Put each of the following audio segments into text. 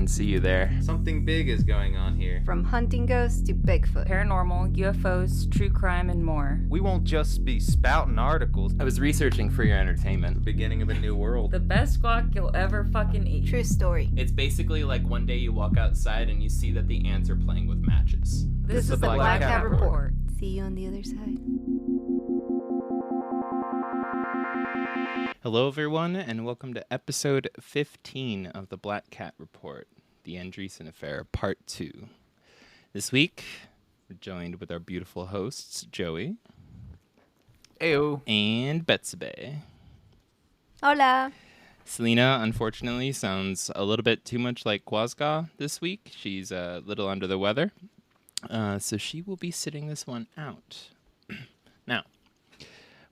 can see you there. Something big is going on here. From hunting ghosts to Bigfoot. Paranormal, UFOs, true crime, and more. We won't just be spouting articles. I was researching for your entertainment. The beginning of a new world. The best guac you'll ever fucking eat. True story. It's basically like one day you walk outside and you see that the ants are playing with matches. This is the Black Cat Report. See you on the other side. Hello, everyone, and welcome to episode 15 of the Black Cat Report, the Andreasson Affair, Part 2. This week, we're joined with our beautiful hosts, Joey. Ayo. And Betsabe. Hola. Selena, unfortunately, sounds a little bit too much like Quazgaa this week. She's a little under the weather, so she will be sitting this one out. Now,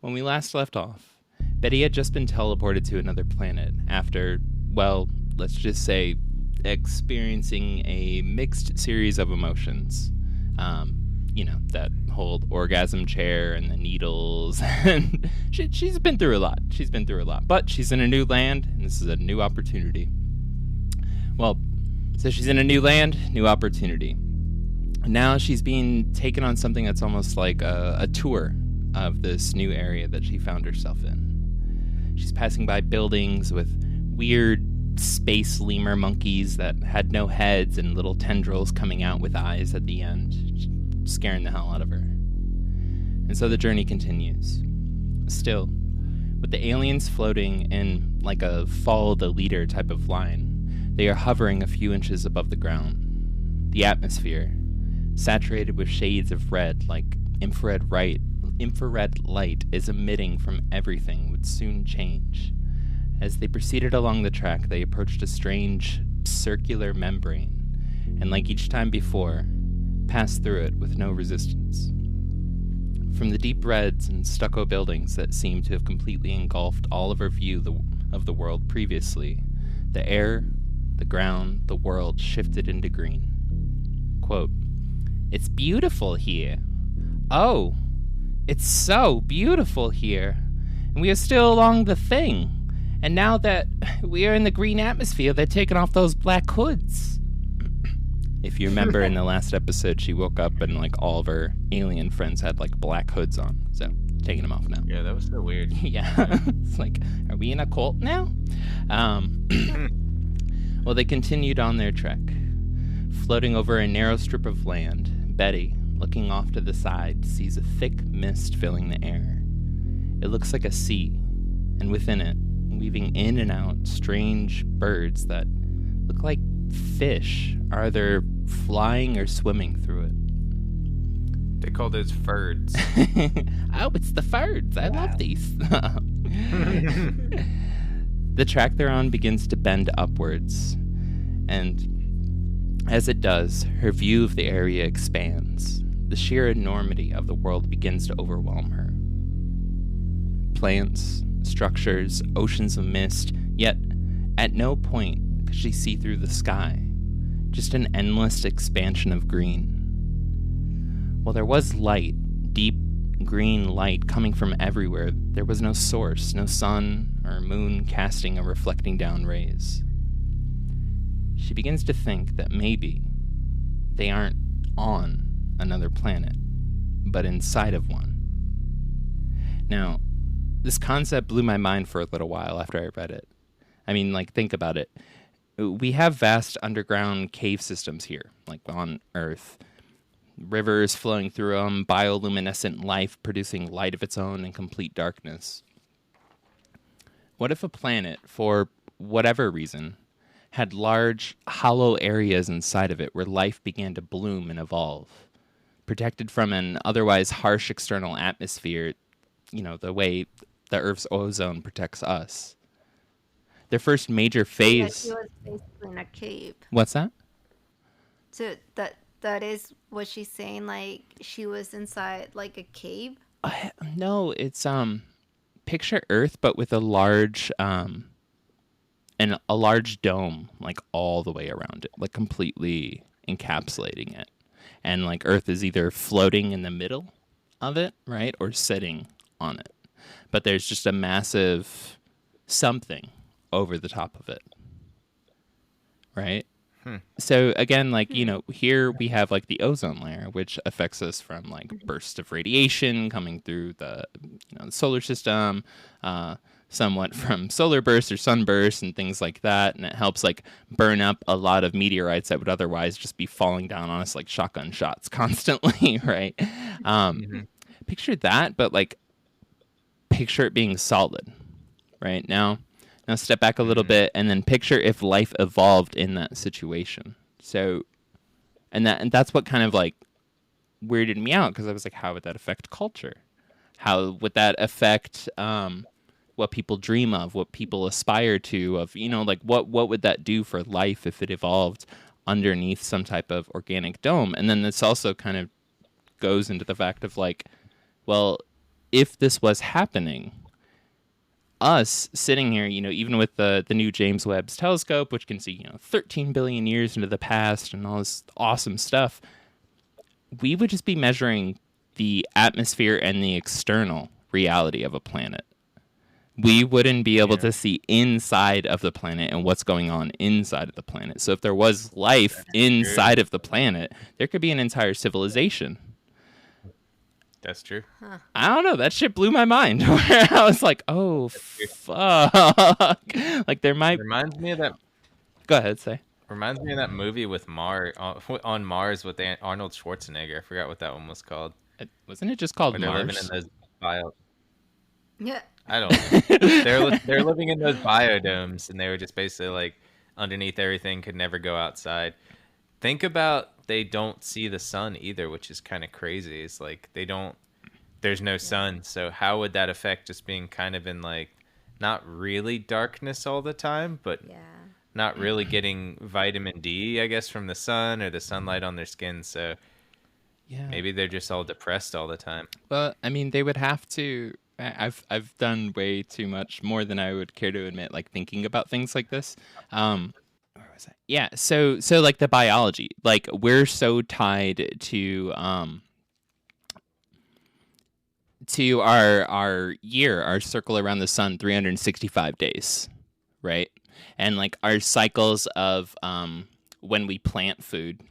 when we last left off, Betty had just been teleported to another planet after, well, let's just say, experiencing a mixed series of emotions. That whole orgasm chair and the needles. And she's been through a lot. But she's in a new land, and this is a new opportunity. Well, so she's in a new land, new opportunity. Now she's being taken on something that's almost like a tour of this new area that she found herself in. She's passing by buildings with weird space lemur monkeys that had no heads and little tendrils coming out with eyes at the end, scaring the hell out of her. And so the journey continues. Still, with the aliens floating in like a follow the leader type of line, they are hovering a few inches above the ground. The atmosphere, saturated with shades of red like infrared light is emitting from everything, would soon change. As they proceeded along the track, they approached a strange circular membrane, and like each time before, passed through it with no resistance. From the deep reds and stucco buildings that seemed to have completely engulfed all of our view of the world previously, the air, the ground, the world shifted into green. Quote, "It's beautiful here. Oh, it's so beautiful here. And we are still along the thing. And now that we are in the green atmosphere, they're taking off those black hoods." If you remember in the last episode, she woke up and like all of her alien friends had like black hoods on. So taking them off now. Yeah, that was so weird. Yeah. It's like, are we in a cult now? Well, they continued on their trek. Floating over a narrow strip of land, Betty, looking off to the side, sees a thick mist filling the air. It looks like a sea, and within it, weaving in and out strange birds that look like fish, are either flying or swimming through it. They call those birds. Oh, it's the birds. I love these. The track they're on begins to bend upwards, and as it does, her view of the area expands. The sheer enormity of the world begins to overwhelm her. Plants, structures, oceans of mist, yet at no point could she see through the sky, just an endless expansion of green. While there was light, deep green light coming from everywhere, there was no source, no sun or moon casting or reflecting down rays. She begins to think that maybe they aren't on another planet, but inside of one. Now, this concept blew my mind for a little while after I read it. I mean, like, think about it. We have vast underground cave systems here, like on Earth. Rivers flowing through them, bioluminescent life producing light of its own in complete darkness. What if a planet, for whatever reason, had large, hollow areas inside of it where life began to bloom and evolve, protected from an otherwise harsh external atmosphere, the way the Earth's ozone protects us? Their first major phase... Yeah, she was basically in a cave. What's that? So that is what she's saying, like she was inside like a cave? No, it's picture Earth but with a large a large dome like all the way around it, like completely encapsulating it. And like Earth is either floating in the middle of it, right, or sitting on it. But there's just a massive something over the top of it. Right? So again, like, here we have like the ozone layer, which affects us from like bursts of radiation coming through the, the solar system, somewhat from solar bursts or sunbursts and things like that. And it helps like burn up a lot of meteorites that would otherwise just be falling down on us like shotgun shots constantly, right? Picture that, but like picture it being solid, right? Now step back a little bit and then picture if life evolved in that situation. So, and that's what kind of like weirded me out, because I was like, how would that affect culture? How would that affect what people dream of, what people aspire to, of, like what would that do for life if it evolved underneath some type of organic dome? And then this also kind of goes into the fact of like, well, if this was happening, us sitting here, even with the new James Webb's telescope, which can see, 13 billion years into the past and all this awesome stuff, we would just be measuring the atmosphere and the external reality of a planet. We wouldn't be able to see inside of the planet and what's going on inside of the planet. So if there was life inside of the planet, there could be an entire civilization. That's true. I don't know. That shit blew my mind. Where I was like, "Oh fuck!" Like there might. Reminds me of that. Go ahead, say. Reminds me of that movie with on Mars with Arnold Schwarzenegger. I forgot what that one was called. Wasn't it just called Where they're Mars? living in those bio. Yeah. I don't know. They're living in those biodomes, and they were just basically like underneath everything, could never go outside. Think about, they don't see the sun either, which is kind of crazy. It's like there's no sun. So how would that affect just being kind of in like, not really darkness all the time, but not really getting vitamin D, I guess, from the sun or the sunlight on their skin. So maybe they're just all depressed all the time. Well, I mean, they would have to. I've done way too much, more than I would care to admit, like thinking about things like this. Where was I? Yeah, so like the biology, like we're so tied to our year, our circle around the sun, 365 days, right? And like our cycles of when we plant food,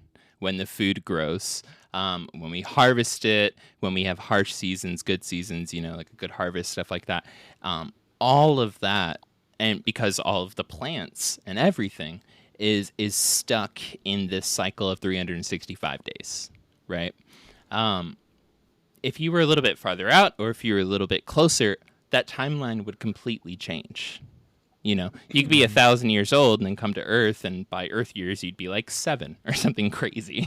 when the food grows, when we harvest it, when we have harsh seasons, good seasons, like a good harvest, stuff like that. All of that, and because all of the plants and everything is stuck in this cycle of 365 days, right? If you were a little bit farther out, or if you were a little bit closer, that timeline would completely change. You could be 1,000 years old and then come to Earth, and by Earth years, you'd be like 7 or something crazy,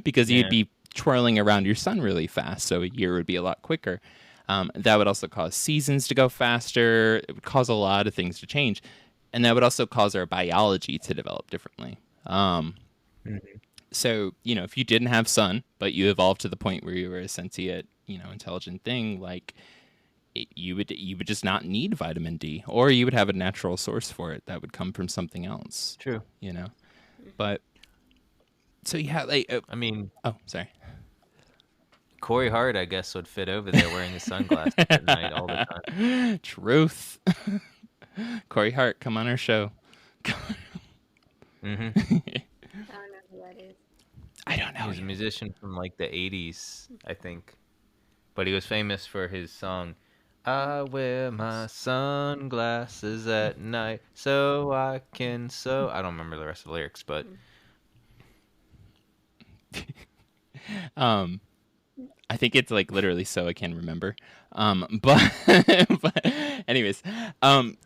because you'd be twirling around your sun really fast. So a year would be a lot quicker. That would also cause seasons to go faster. It would cause a lot of things to change. And that would also cause our biology to develop differently. So, if you didn't have sun, but you evolved to the point where you were a sentient, intelligent thing, like you would just not need vitamin D, or you would have a natural source for it that would come from something else. True. But so like, I mean, oh, sorry. Corey Hart, I guess, would fit over there wearing his sunglasses at night all the time. Truth. Corey Hart, come on our show. I don't know who that is. I don't know. He was a musician from like the 80s, I think. But he was famous for his song, I wear my sunglasses at night so I can sew. I don't remember the rest of the lyrics, but I think it's like literally so I can remember. But anyways,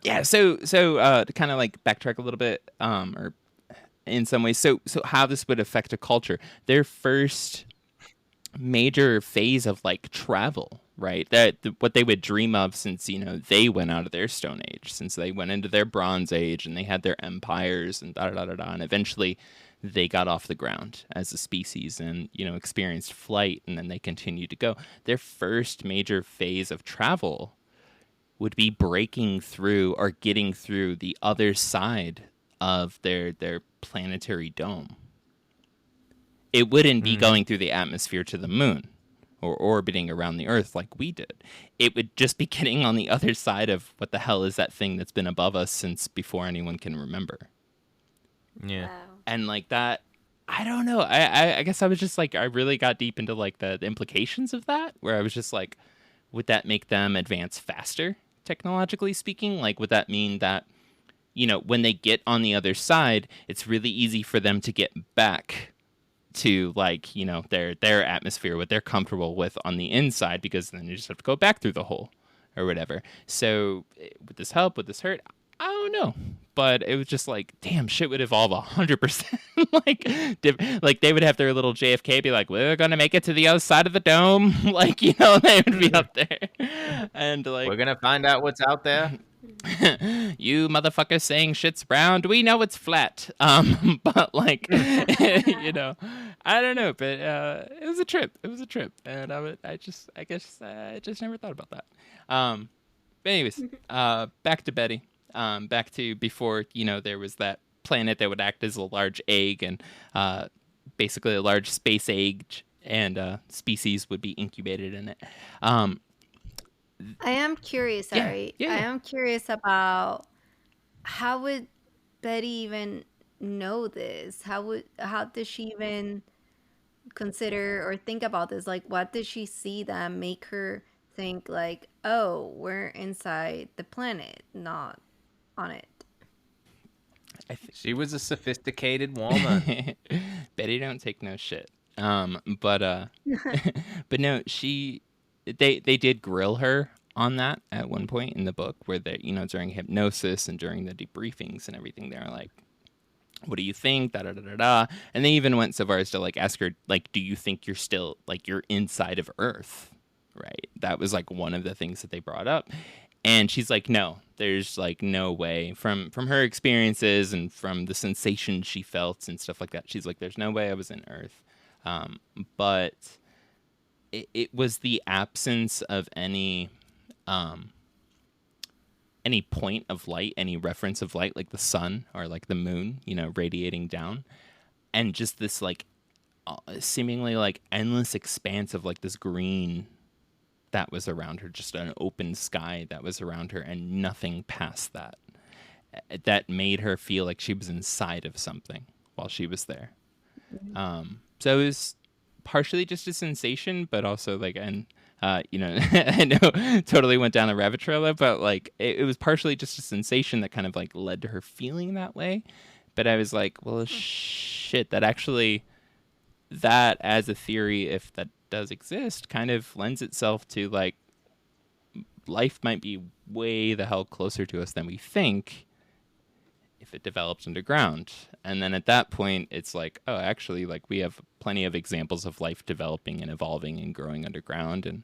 yeah, so to kind of like backtrack a little bit, or in some ways, so how this would affect a culture. Their first major phase of like travel, right? What they would dream of since, they went out of their Stone Age, since they went into their Bronze Age and they had their empires and and eventually they got off the ground as a species and, experienced flight, and then they continued to go. Their first major phase of travel would be breaking through or getting through the other side of their planetary dome. It wouldn't be going through the atmosphere to the moon or orbiting around the Earth like we did. It would just be getting on the other side of what the hell is that thing that's been above us since before anyone can remember. yeah. Wow. And like that, I don't know. I guess I was just like, I really got deep into like the implications of that, where I was just like, would that make them advance faster, technologically speaking? Like, would that mean that, you know, when they get on the other side, it's really easy for them to get back to like, you know, their atmosphere, what they're comfortable with on the inside, because then you just have to go back through the hole or whatever. So would this help? Would this hurt? I don't know. But it was just like, damn, shit would evolve 100%. like they would have their little JFK be like, we're gonna make it to the other side of the dome. Like, you know, they would be up there, and like, we're gonna find out what's out there. You motherfuckers saying shit's round. We know it's flat. But like, you know, I don't know. But it was a trip. It was a trip, and I guess I just never thought about that. But anyways, back to Betty. Back to before, you know, there was that planet that would act as a large egg, and basically a large space egg, and species would be incubated in it. I am curious, Ari. yeah. I am curious about how would Betty even know this? How did she even consider or think about this? Like, what did she see that make her think like, oh, we're inside the planet, not on it? She was a sophisticated woman. Betty don't take no shit. But no, they did grill her on that at one point in the book, where they, you know, during hypnosis and during the debriefings and everything, they're like, what do you think? Da da da da da. And they even went so far as to like ask her, like, do you think you're still like you're inside of Earth? Right. That was like one of the things that they brought up. And she's like, no, there's like no way, from her experiences and from the sensation she felt and stuff like that. She's like, there's no way I was in Earth. But it was the absence of any point of light, any reference of light, like the sun or like the moon, you know, radiating down, and just this like seemingly like endless expanse of like this green that was around her, just an open sky that was around her, and nothing past that. That made her feel like she was inside of something while she was there. So it was partially just a sensation, but also like, and you know, I know totally went down a rabbit trail, but like it was partially just a sensation that kind of like led to her feeling that way. But I was like, well, shit, that actually, that as a theory, if that does exist, kind of lends itself to like life might be way the hell closer to us than we think if it develops underground. And then at that point, it's like, oh, actually, like we have plenty of examples of life developing and evolving and growing underground and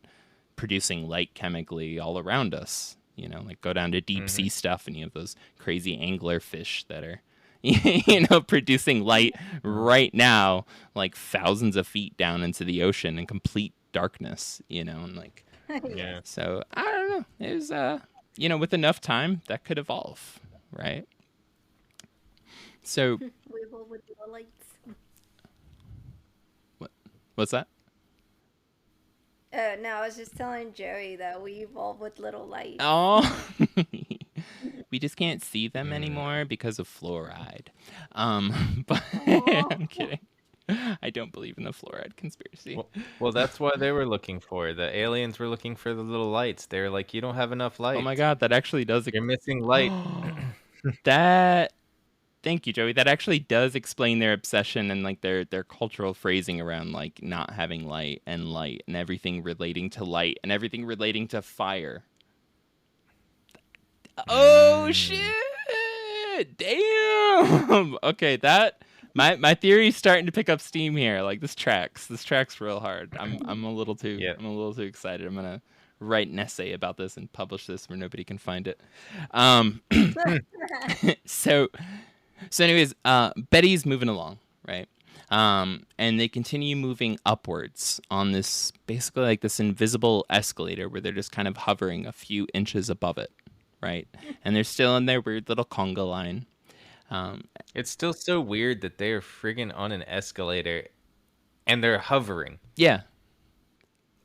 producing light chemically all around us. You know, like go down to deep sea stuff, and you have those crazy angler fish that are, you know, producing light right now, like thousands of feet down into the ocean in complete darkness, you know, and like, Yeah. so I don't know. It was, you know, with enough time that could evolve, right? So, We evolve with the lights. what's that? No, I was just telling Joey that we evolve with little lights. Oh, we just can't see them anymore because of fluoride. But I'm kidding. I don't believe in the fluoride conspiracy. Well, that's what they were looking for. The aliens were looking for the little lights. They're like, you don't have enough light. Oh my God, that actually does. You're missing light. Thank you, Joey. That actually does explain their obsession and like their cultural phrasing around like not having light and everything relating to light and everything relating to fire. Oh shit! Damn. Okay, that my theory's starting to pick up steam here. Like this tracks real hard. I'm a little too excited. I'm gonna write an essay about this and publish this where nobody can find it. So anyways, Betty's moving along, right? And they continue moving upwards on this, basically like this invisible escalator where they're just kind of hovering a few inches above it, right? And they're still in their weird little conga line. It's still so weird that they're friggin' on an escalator and they're hovering. Yeah.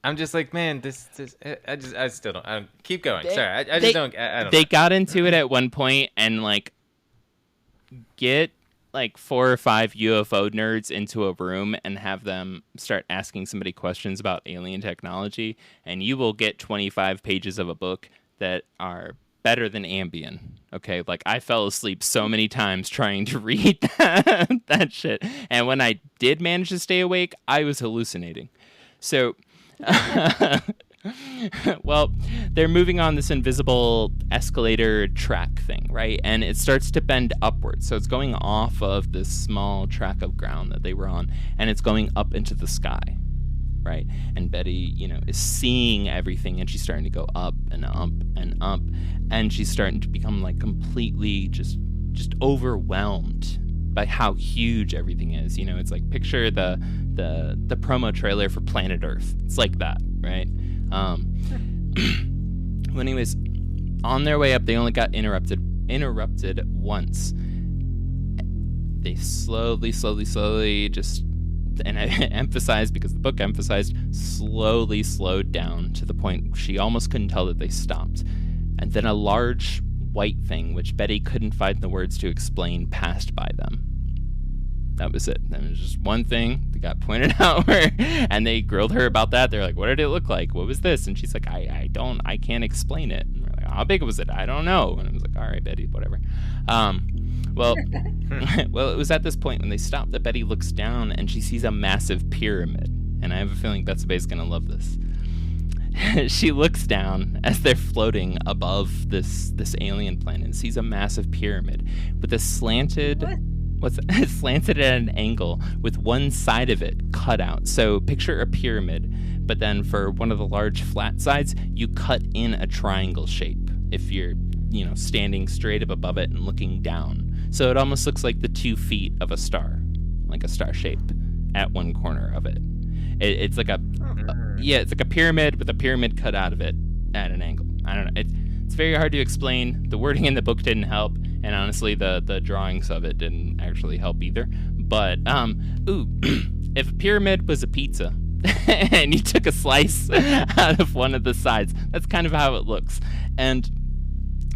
I'm just like, man, I still don't. Keep going. Sorry, I don't They know. got into it at one point and like get like 4 or 5 UFO nerds into a room and have them start asking somebody questions about alien technology, and you will get 25 pages of a book that are better than Ambien. Okay, like I fell asleep so many times trying to read that shit, and when I did manage to stay awake, I was hallucinating. So, well, they're moving on this invisible escalator track thing, right? And it starts to bend upwards. So it's going off of this small track of ground that they were on, and it's going up into the sky, right? And Betty, you know, is seeing everything, and she's starting to go up and up and up, and she's starting to become like completely just overwhelmed by how huge everything is. You know, it's like picture the promo trailer for Planet Earth. It's like that, right? Well, anyways, on their way up, they only got interrupted once. They slowly just, and I emphasized because the book emphasized, slowly slowed down to the point she almost couldn't tell that they stopped. And then a large white thing, which Betty couldn't find the words to explain, passed by them. That was it. And it was just one thing that got pointed out where, and they grilled her about that. They're like, what did it look like? What was this? And she's like, I can't explain it. And we're like, how big was it? I don't know. And I was like, all right, Betty, whatever. Well, it was at this point when they stopped that Betty looks down and she sees a massive pyramid. And I have a feeling Betsabe's going to love this. She looks down as they're floating above this alien planet and sees a massive pyramid with a slanted at an angle with one side of it cut out. So picture a pyramid, but then for one of the large flat sides, you cut in a triangle shape if you're, you know, standing straight up above it and looking down. So it almost looks like the 2 feet of a star, like a star shape at one corner of it. It's like it's like a pyramid with a pyramid cut out of it at an angle. I don't know. It's very hard to explain. The wording in the book didn't help, and honestly, the drawings of it didn't actually help either. But if a pyramid was a pizza and you took a slice out of one of the sides, that's kind of how it looks. And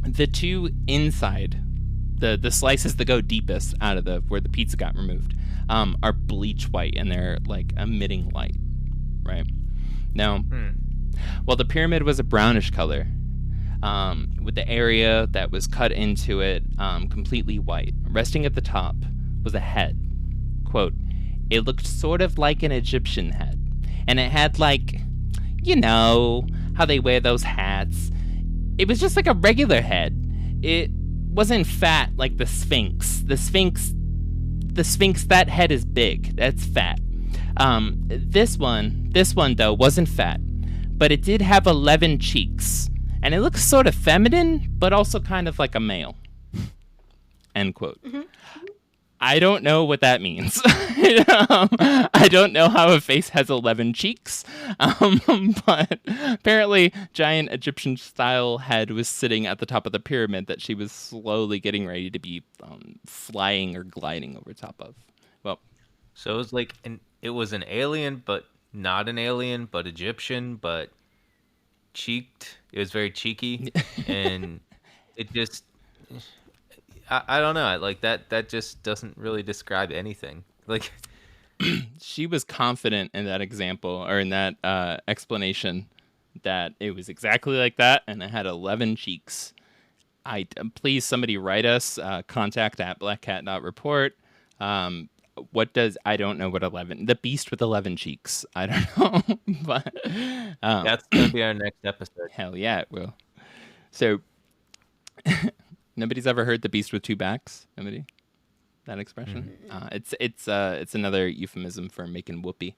the two inside, the slices that go deepest out of where the pizza got removed, are bleach white, and they're like emitting light, right? Now, while the pyramid was a brownish color, with the area that was cut into it completely white, resting at the top was a head. Quote, it looked sort of like an Egyptian head, and it had like, you know, how they wear those hats. It was just like a regular head. It wasn't fat like the Sphinx. The Sphinx, that head is big. That's fat. This one though wasn't fat, but it did have 11 cheeks, and it looks sort of feminine, but also kind of like a male. End quote. Mm-hmm. I don't know what that means. I don't know how a face has 11 cheeks, but apparently giant Egyptian-style head was sitting at the top of the pyramid that she was slowly getting ready to be flying or gliding over top of. Well, so it was like it was an alien, but not an alien, but Egyptian, but cheeked. It was very cheeky, and it just... I don't know. Like that just doesn't really describe anything. Like she was confident in that example or in that explanation that it was exactly like that, and it had 11 cheeks. Please somebody write us contact@blackcat.report. What does I don't know what 11 the beast with 11 cheeks. I don't know, but that's gonna be our next episode. Hell yeah, it will. So. Nobody's ever heard the beast with 2 backs? Nobody? That expression? It's another euphemism for making whoopee.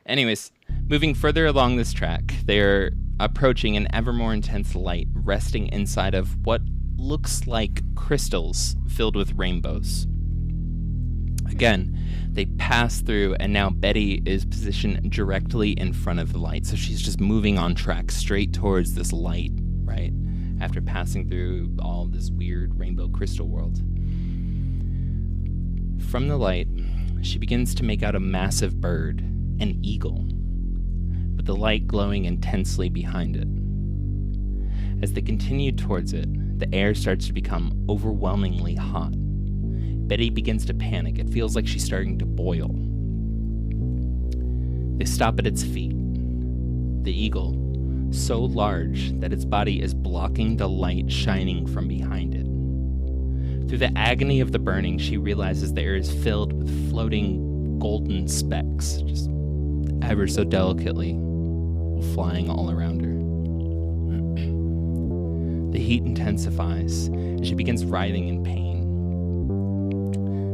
Anyways, moving further along this track, they're approaching an ever more intense light resting inside of what looks like crystals filled with rainbows. Again, they pass through, and now Betty is positioned directly in front of the light, so she's just moving on track straight towards this light, right? After passing through all this weird rainbow crystal world. From the light, she begins to make out a massive bird, an eagle, with the light glowing intensely behind it. As they continue towards it, the air starts to become overwhelmingly hot. Betty begins to panic. It feels like she's starting to boil. They stop at its feet. The eagle, so large that its body is blocking the light shining from behind it. Through the agony of the burning, she realizes the air is filled with floating golden specks, just ever so delicately flying all around her. The heat intensifies, and she begins writhing in pain.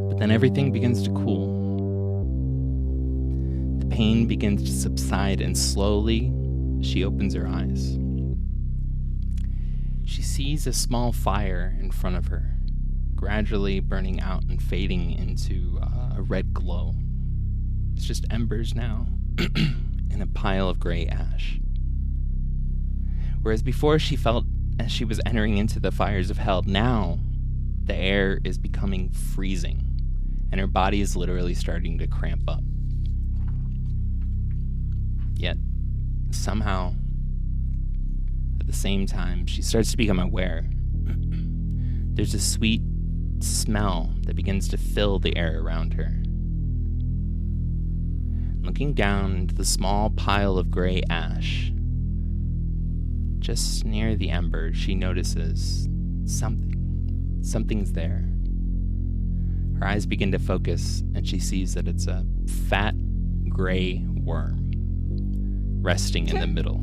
But then everything begins to cool. The pain begins to subside, and slowly, she opens her eyes. She sees a small fire in front of her, gradually burning out and fading into a red glow. It's just embers now, in a pile of gray ash. Whereas before she felt as she was entering into the fires of hell, now the air is becoming freezing, and her body is literally starting to cramp up. Yet, somehow, at the same time, she starts to become aware. There's a sweet smell that begins to fill the air around her. Looking down into the small pile of gray ash, just near the ember, she notices something. Something's there. Her eyes begin to focus, and she sees that it's a fat, gray worm resting in the middle.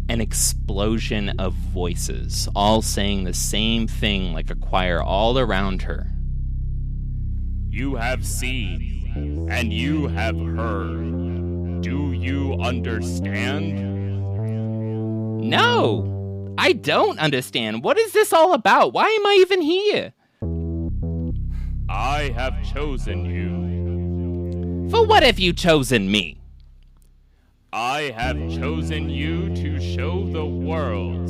An explosion of voices, all saying the same thing like a choir all around her. You have seen, and you have heard. Do you understand? No, I don't understand. What is this all about? Why am I even here? I have chosen you. For what have you chosen me? I have chosen you to show the world.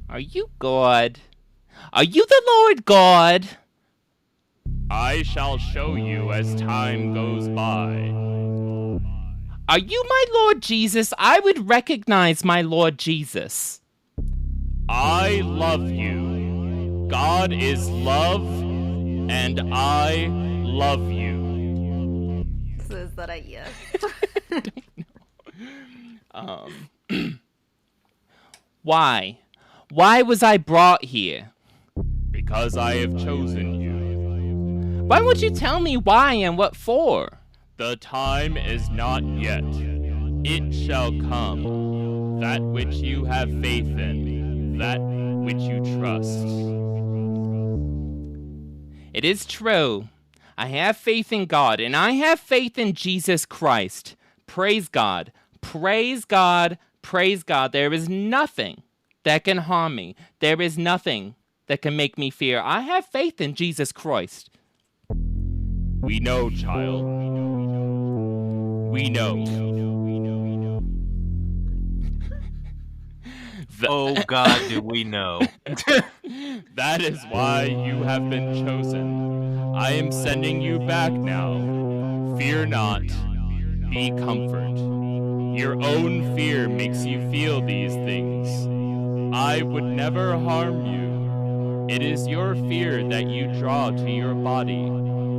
Are you God? Are you the Lord God? I shall show you as time goes by. Are you my Lord Jesus? I would recognize my Lord Jesus. I love you. God is love, and I love you. So is that a yes? Why? Why was I brought here? Because I have chosen you. Why won't you tell me why and what for? The time is not yet. It shall come. That which you have faith in, that which you trust. It is true. I have faith in God, and I have faith in Jesus Christ. Praise God. Praise God. Praise God. There is nothing that can harm me. There is nothing that can make me fear. I have faith in Jesus Christ. We know, child. We know. Oh God, do we know? That is why you have been chosen. I am sending you back now. Fear not. Be comfort. Your own fear makes you feel these things. I would never harm you. It is your fear that you draw to your body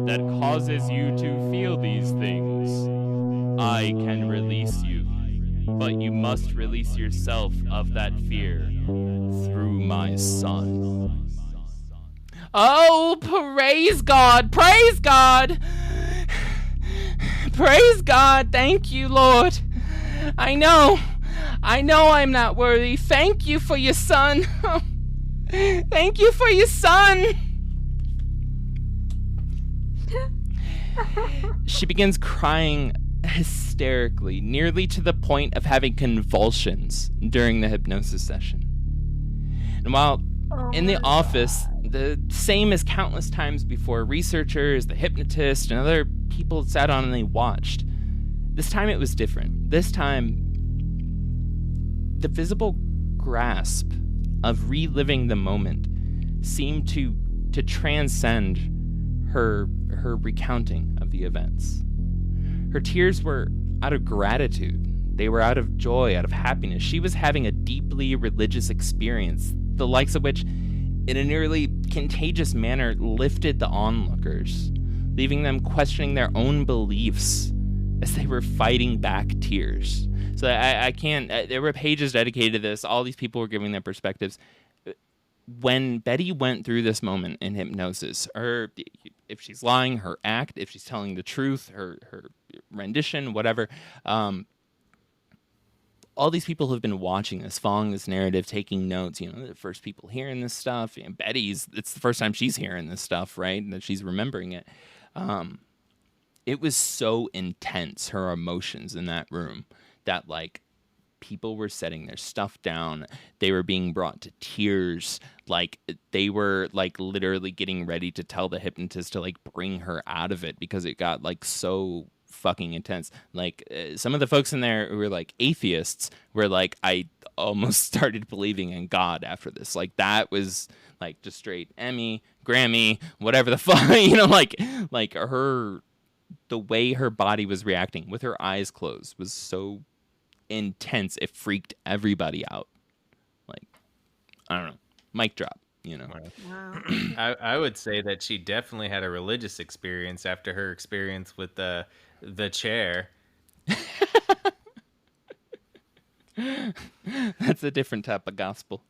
that causes you to feel these things. I can release you, but you must release yourself of that fear through my son. Oh, praise God. Praise God. Praise God. Thank you, Lord. I know I'm not worthy. Thank you for your son. Thank you for your son. She begins crying hysterically, nearly to the point of having convulsions during the hypnosis session. And while in the office, the same as countless times before, researchers, the hypnotist, and other people sat on and they watched. This time it was different. This time, the visible grasp of reliving the moment seemed to transcend her recounting of the events. Her tears were out of gratitude. They were out of joy, out of happiness. She was having a deeply religious experience the likes of which, in a nearly contagious manner, lifted the onlookers, leaving them questioning their own beliefs as they were fighting back tears. So I can't, there were pages dedicated to this. All these people were giving their perspectives. When Betty went through this moment in hypnosis, if she's lying, her act, if she's telling the truth, her rendition, whatever, all these people who have been watching this, following this narrative, taking notes, the first people hearing this stuff, Betty's, it's the first time she's hearing this stuff, right? That she's remembering it. It was so intense, her emotions in that room, that like people were setting their stuff down. They were being brought to tears. Like they were like literally getting ready to tell the hypnotist to like bring her out of it because it got like so fucking intense. Like some of the folks in there who were like atheists were like, I almost started believing in God after this. Like that was like just straight Emmy, Grammy, whatever the fuck, like her, the way her body was reacting with her eyes closed was so intense. It freaked everybody out. Like, I don't know, mic drop, Wow. I would say that she definitely had a religious experience after her experience with the chair. That's a different type of gospel.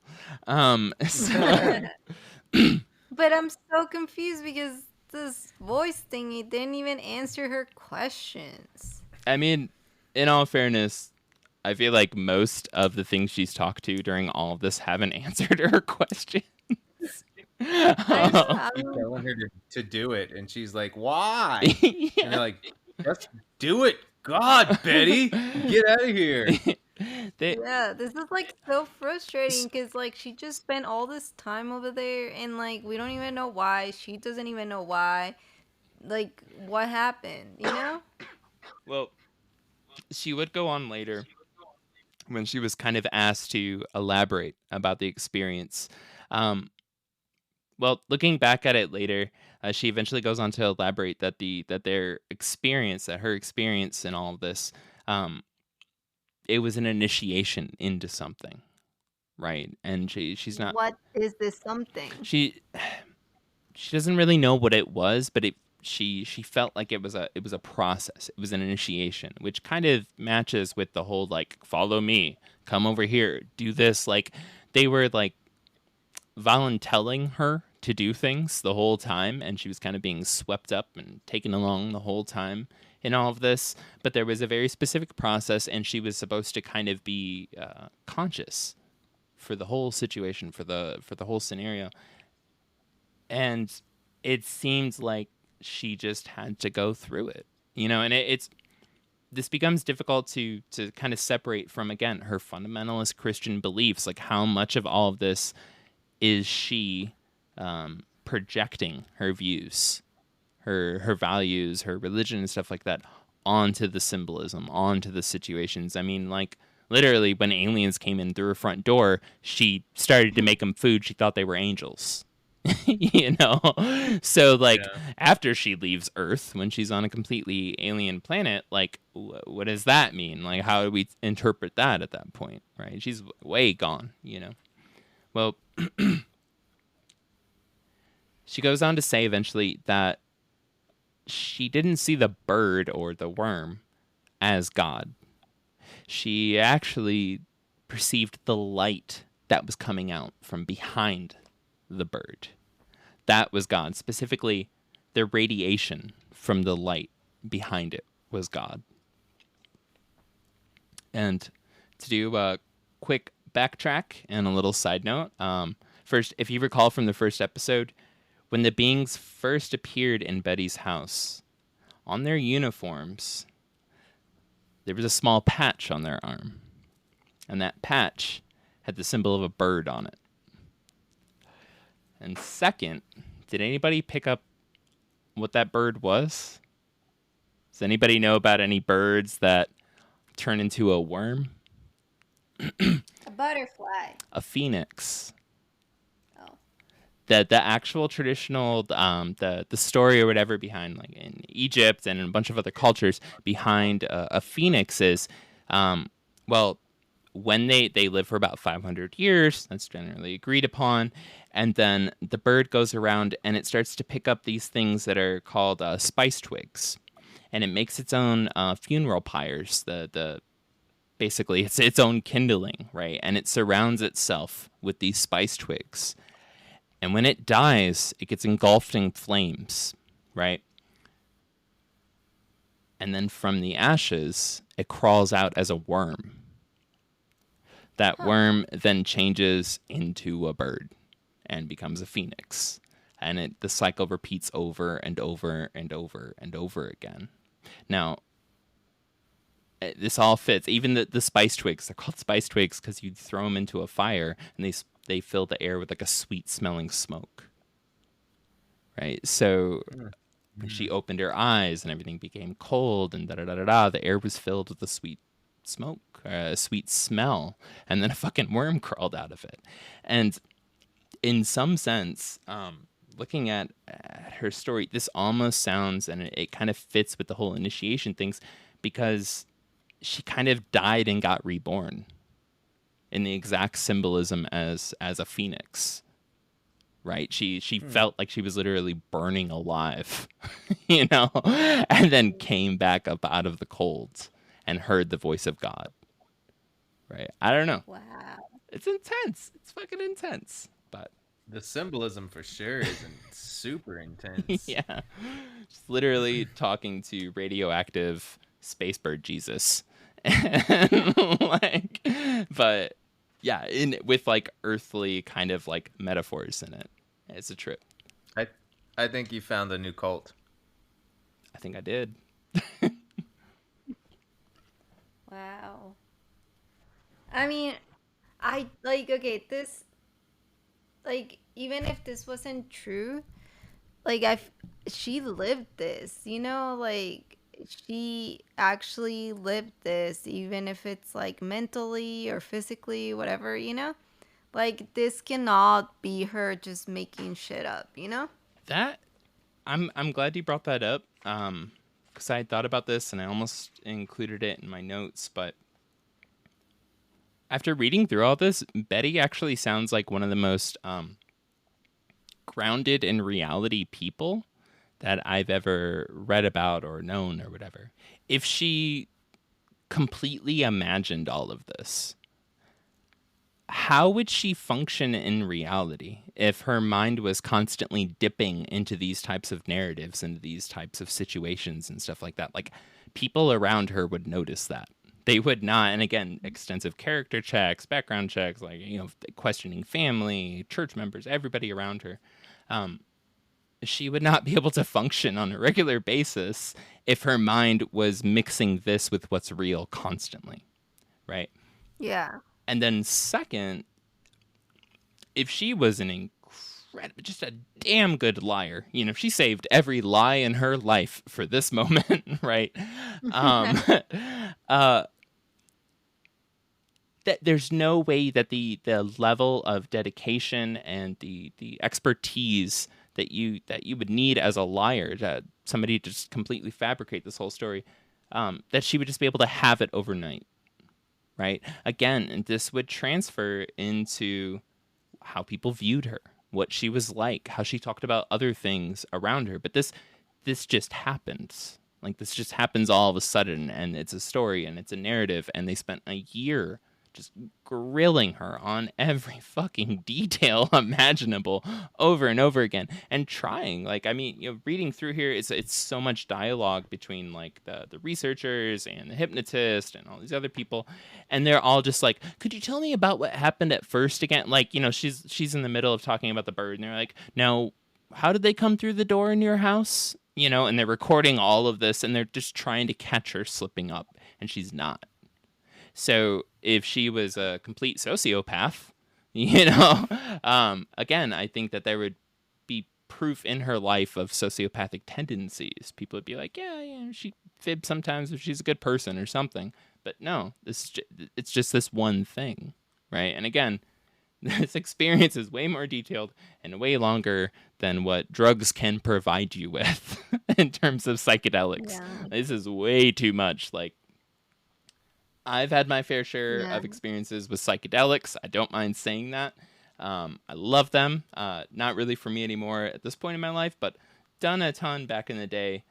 But I'm so confused because this voice thingy didn't even answer her questions. I mean, in all fairness, I feel like most of the things she's talked to during all of this haven't answered her questions. I Keep don't- telling her to do it, and she's like, "Why?" Yeah. And you're like, "Just do it, God, Betty, get out of here." Yeah, this is like so frustrating because like she just spent all this time over there and like we don't even know why. She doesn't even know why. Like what happened, Well, she would go on later when she was kind of asked to elaborate about the experience. Well, looking back at it later, she eventually goes on to elaborate that her experience in all of this, it was an initiation into something, right? And she's not. What is this something? She doesn't really know what it was, but she felt like it was a process. It was an initiation, which kind of matches with the whole like follow me, come over here, do this. Like they were like voluntelling her to do things the whole time, and she was kind of being swept up and taken along the whole time in all of this. But there was a very specific process, and she was supposed to kind of be conscious for the whole situation, for the whole scenario. And it seems like she just had to go through it, and this becomes difficult to kind of separate from, again, her fundamentalist Christian beliefs. Like how much of all of this is she projecting her views, her values, her religion and stuff like that onto the symbolism, onto the situations. I mean, like literally when aliens came in through her front door, she started to make them food. She thought they were angels. So like after she leaves Earth, when she's on a completely alien planet, like what does that mean? Like how do we interpret that at that point, right? She's way gone. Well, she goes on to say eventually that she didn't see the bird or the worm as God. She actually perceived the light that was coming out from behind the bird. That was God. Specifically, the radiation from the light behind it was God. And to do a quick backtrack and a little side note, first, if you recall from the first episode, when the beings first appeared in Betty's house, on their uniforms, there was a small patch on their arm. And that patch had the symbol of a bird on it. And second, did anybody pick up what that bird was? Does anybody know about any birds that turn into a worm? A butterfly. A phoenix. Oh. The actual traditional the story or whatever behind, like in Egypt and in a bunch of other cultures, behind a phoenix is well, when they live for about 500 years, that's generally agreed upon. And then the bird goes around and it starts to pick up these things that are called spice twigs. And it makes its own funeral pyres, basically it's its own kindling, right? And it surrounds itself with these spice twigs. And when it dies, it gets engulfed in flames, right? And then from the ashes, it crawls out as a worm. That worm then changes into a bird and becomes a phoenix. And the cycle repeats over and over and over and over again. Now, this all fits. Even the spice twigs, they're called spice twigs because you throw them into a fire and they fill the air with like a sweet smelling smoke. Right? So when she opened her eyes and everything became cold and the air was filled with a sweet smoke, a sweet smell, and then a fucking worm crawled out of it. And in some sense, looking at her story, this almost sounds, and it kind of fits with the whole initiation things, because she kind of died and got reborn in the exact symbolism as a phoenix, right? She felt like she was literally burning alive, you know, and then came back up out of the cold and heard the voice of God, right? I don't know. Wow. It's intense. It's fucking intense, but The symbolism for sure isn't super intense. yeah, just literally talking to radioactive space bird Jesus. And like, but yeah, with like earthly kind of like metaphors in it. It's a trip. I think you found a new cult. I think I did. Wow. I mean, I like, okay, this, like, even if this wasn't true, like, she lived this, you know, like, she actually lived this, even if it's like mentally or physically, whatever, you know, like, this cannot be her just making shit up, you know. That I'm glad you brought that up, because I had thought about this and I almost included it in my notes, but after reading through all this, Betty actually sounds like one of the most grounded in reality people that I've ever read about or known or whatever. If she completely imagined all of this, how would she function in reality if her mind was constantly dipping into these types of narratives, into these types of situations and stuff like that? Like, people around her would notice that. They would not. And again, extensive character checks, background checks, like, you know, questioning family, church members, everybody around her. She would not be able to function on a regular basis if her mind was mixing this with what's real constantly, right? Yeah. And then second, if she was just a damn good liar, you know, if she saved every lie in her life for this moment, right? That there's no way that the level of dedication and the expertise that you would need as a liar, that somebody to just completely fabricate this whole story, that she would just be able to have it overnight, right? Again, and this would transfer into how people viewed her, what she was like, how she talked about other things around her. But this just happens. Like, this just happens all of a sudden, and it's a story and it's a narrative, and they spent a year just grilling her on every fucking detail imaginable over and over again, and trying, like, I mean, you know, reading through here, it's so much dialogue between like the researchers and the hypnotist and all these other people, and they're all just like, could you tell me about what happened at first again? Like, you know, she's in the middle of talking about the bird, and they're like, now, how did they come through the door in your house? You know, and they're recording all of this, and they're just trying to catch her slipping up, and she's not. So if she was a complete sociopath, you know, again, I think that there would be proof in her life of sociopathic tendencies. People would be like, yeah, she fibs sometimes if she's a good person or something. But no, it's just this one thing, right? And again, this experience is way more detailed and way longer than what drugs can provide you with in terms of psychedelics. Yeah. This is way too much, like, I've had my fair share Yeah. of experiences with psychedelics. I don't mind saying that. I love them. Not really for me anymore at this point in my life, but done a ton back in the day.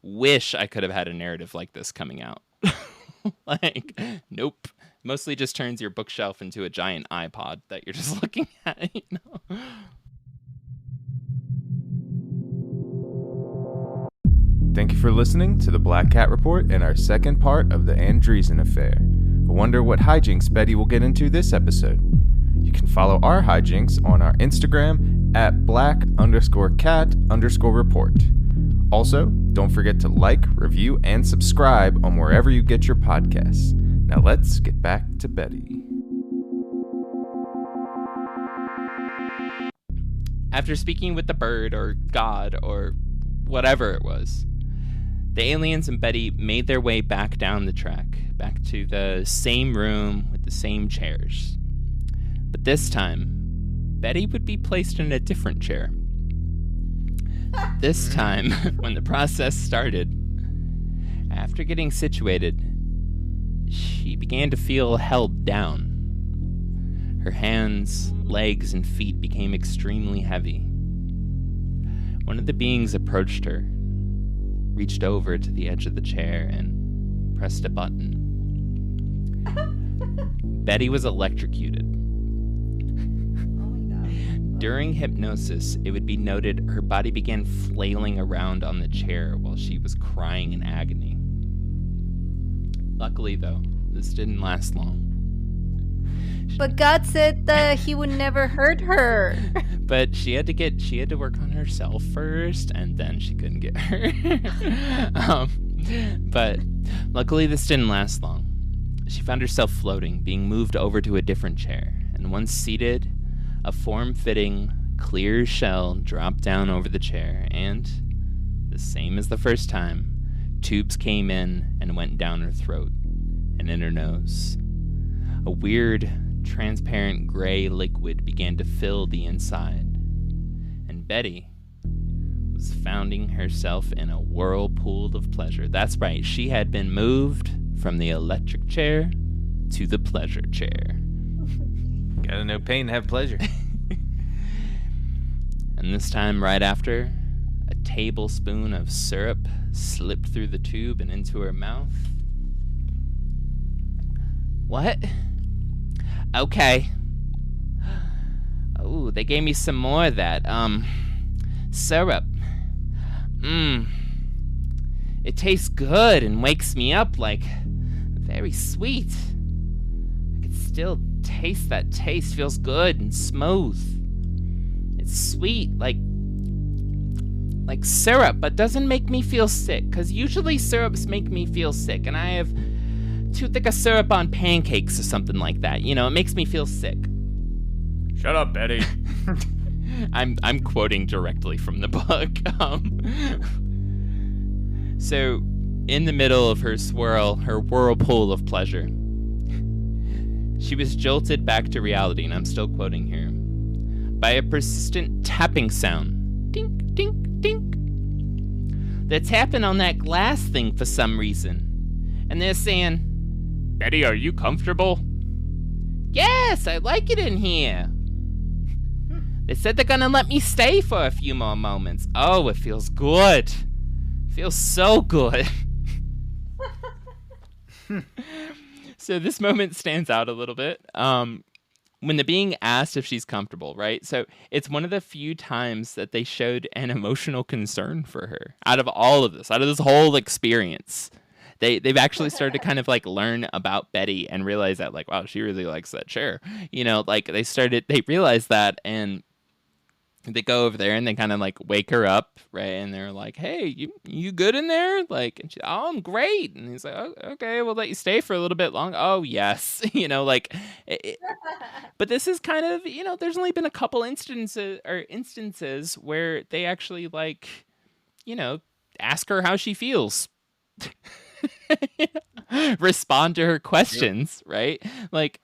Wish I could have had a narrative like this coming out. Like, nope. Mostly just turns your bookshelf into a giant iPod that you're just looking at, you know? Thank you for listening to the Black Cat Report and our second part of the Andreasson affair. I wonder what hijinks Betty will get into this episode. You can follow our hijinks on our Instagram at black_cat_report. Also, don't forget to like, review, and subscribe on wherever you get your podcasts. Now let's get back to Betty. After speaking with the bird or God or whatever it was, the aliens and Betty made their way back down the track, back to the same room with the same chairs. But this time, Betty would be placed in a different chair. This time, when the process started, after getting situated, she began to feel held down. Her hands, legs, and feet became extremely heavy. One of the beings approached her, reached over to the edge of the chair, and pressed a button. Betty was electrocuted. During hypnosis, it would be noted her body began flailing around on the chair while she was crying in agony. Luckily, though, this didn't last long. But God said that he would never hurt her. But she had to work on herself first, and then she couldn't get hurt. But luckily, this didn't last long. She found herself floating, being moved over to a different chair, and once seated, a form-fitting, clear shell dropped down over the chair, and, the same as the first time, tubes came in and went down her throat and in her nose. A weird, transparent gray liquid began to fill the inside, and Betty was finding herself in a whirlpool of pleasure. That's right, she had been moved from the electric chair to the pleasure chair. Gotta know pain to have pleasure. And this time, right after, a tablespoon of syrup slipped through the tube and into her mouth. What? Okay. Oh, they gave me some more of that. Syrup. It tastes good and wakes me up like very sweet. I can still taste that taste. Feels good and smooth. It's sweet, like syrup, but doesn't make me feel sick. Cause usually syrups make me feel sick, and I have too thick a syrup on pancakes or something like that. You know, it makes me feel sick. Shut up, Betty. I'm quoting directly from the book. So, in the middle of her whirlpool of pleasure, she was jolted back to reality, and I'm still quoting here, by a persistent tapping sound. Dink, dink, dink. They're tapping on that glass thing for some reason. And they're saying, Betty, are you comfortable? yes, I like it in here. They said they're gonna let me stay for a few more moments. Oh, it feels good. Feels so good. So this moment stands out a little bit. When the being asked if she's comfortable, right? So it's one of the few times that they showed an emotional concern for her out of all of this, out of this whole experience. They've actually started to kind of like learn about Betty and realize that like, wow, she really likes that chair. You know, like they realized that, and they go over there and they kind of like wake her up, right? And they're like, hey, you good in there? Like, and she, oh, I'm great. And he's like, oh, okay, we'll let you stay for a little bit longer. Oh, yes. You know, like, but this is kind of, you know, there's only been a couple instances where they actually like, you know, ask her how she feels. Respond to her questions, right? Like,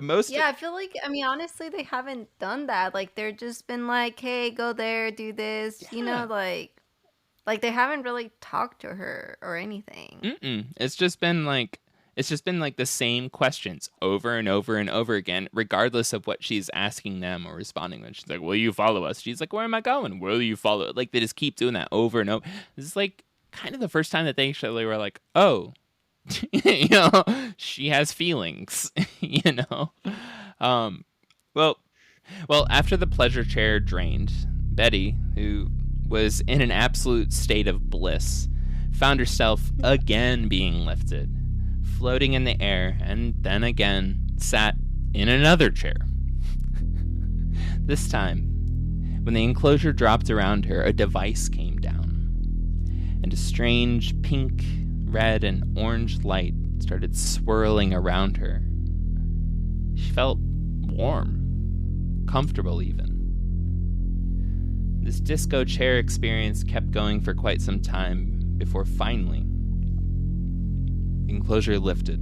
most Yeah, I feel like, I mean, honestly, they haven't done that. Like, they're just been like, hey, go there, do this, you know, like they haven't really talked to her or anything. It's just been like, It's just been like the same questions over and over and over again, regardless of what she's asking them or responding with. She's like, will you follow us? She's like, where am I going? Will you follow? Like, they just keep doing that over and over. This is like kind of the first time that they actually were like, oh, you know, she has feelings, you know? Well, after the pleasure chair drained, Betty, who was in an absolute state of bliss, found herself again being lifted, floating in the air, and then again sat in another chair. This time, when the enclosure dropped around her, a device came down, and a strange pink, red, and orange light started swirling around her. She felt warm, comfortable even. This disco chair experience kept going for quite some time before finally the enclosure lifted.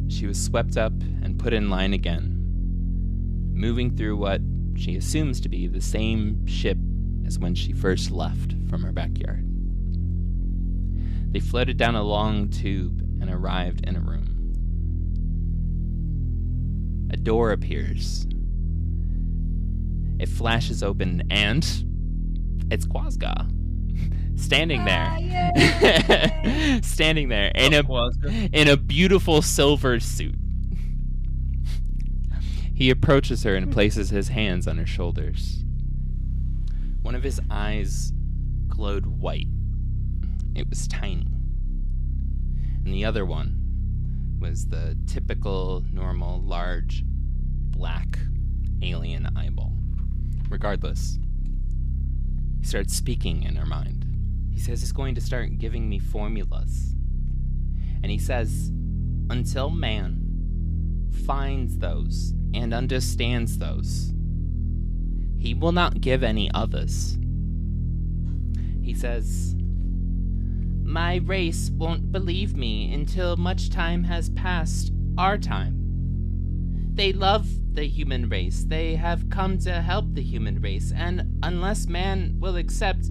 She was swept up and put in line again, moving through what she assumes to be the same ship as when she first left from her backyard. They floated down a long tube and arrived in a room. A door appears. It flashes open, and it's Quazgaa standing there. Standing there in a beautiful silver suit. He approaches her and places his hands on her shoulders. One of his eyes glowed white. It was tiny. And the other one was the typical, normal, large, black alien eyeball. Regardless, he starts speaking in her mind. He says he's going to start giving me formulas. And he says, until man finds those and understands those, he will not give any others. He says, my race won't believe me until much time has passed our time. They love the human race. They have come to help the human race, and unless man will accept,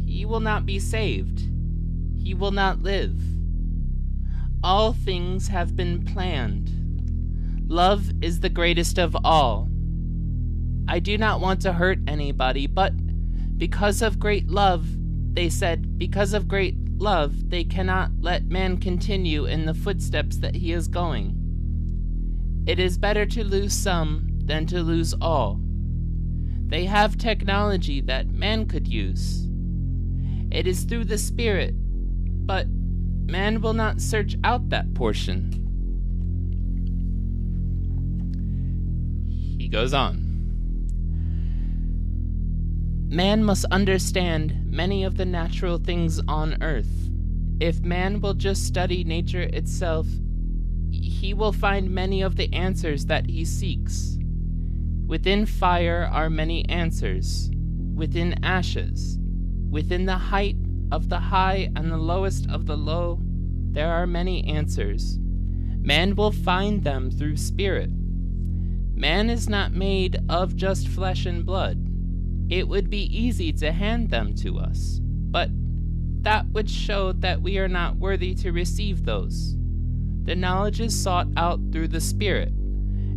he will not be saved. He will not live. All things have been planned. Love is the greatest of all. I do not want to hurt anybody, but because of great love, they said, because of great love, they cannot let man continue in the footsteps that he is going. It is better to lose some than to lose all. They have technology that man could use. It is through the spirit, but man will not search out that portion. He goes on. Man must understand many of the natural things on earth. If man will just study nature itself, he will find many of the answers that he seeks. Within fire are many answers. Within ashes. Within the height of the high and the lowest of the low, there are many answers. Man will find them through spirit. Man is not made of just flesh and blood. It would be easy to hand them to us, but that would show that we are not worthy to receive those. The knowledge is sought out through the Spirit,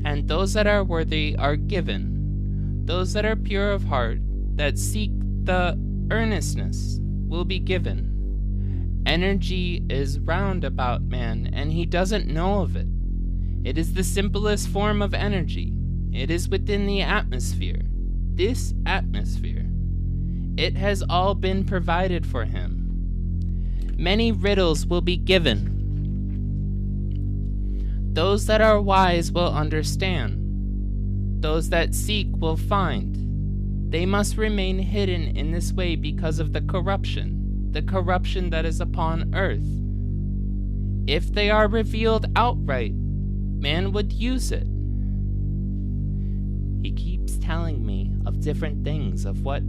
and those that are worthy are given. Those that are pure of heart, that seek the earnestness, will be given. Energy is round about man, and he doesn't know of it. It is the simplest form of energy. It is within the atmosphere. This atmosphere. It has all been provided for him. Many riddles will be given. Those that are wise will understand. Those that seek will find. They must remain hidden in this way because of the corruption that is upon earth. If they are revealed outright, man would use it. He keeps telling me of different things, of what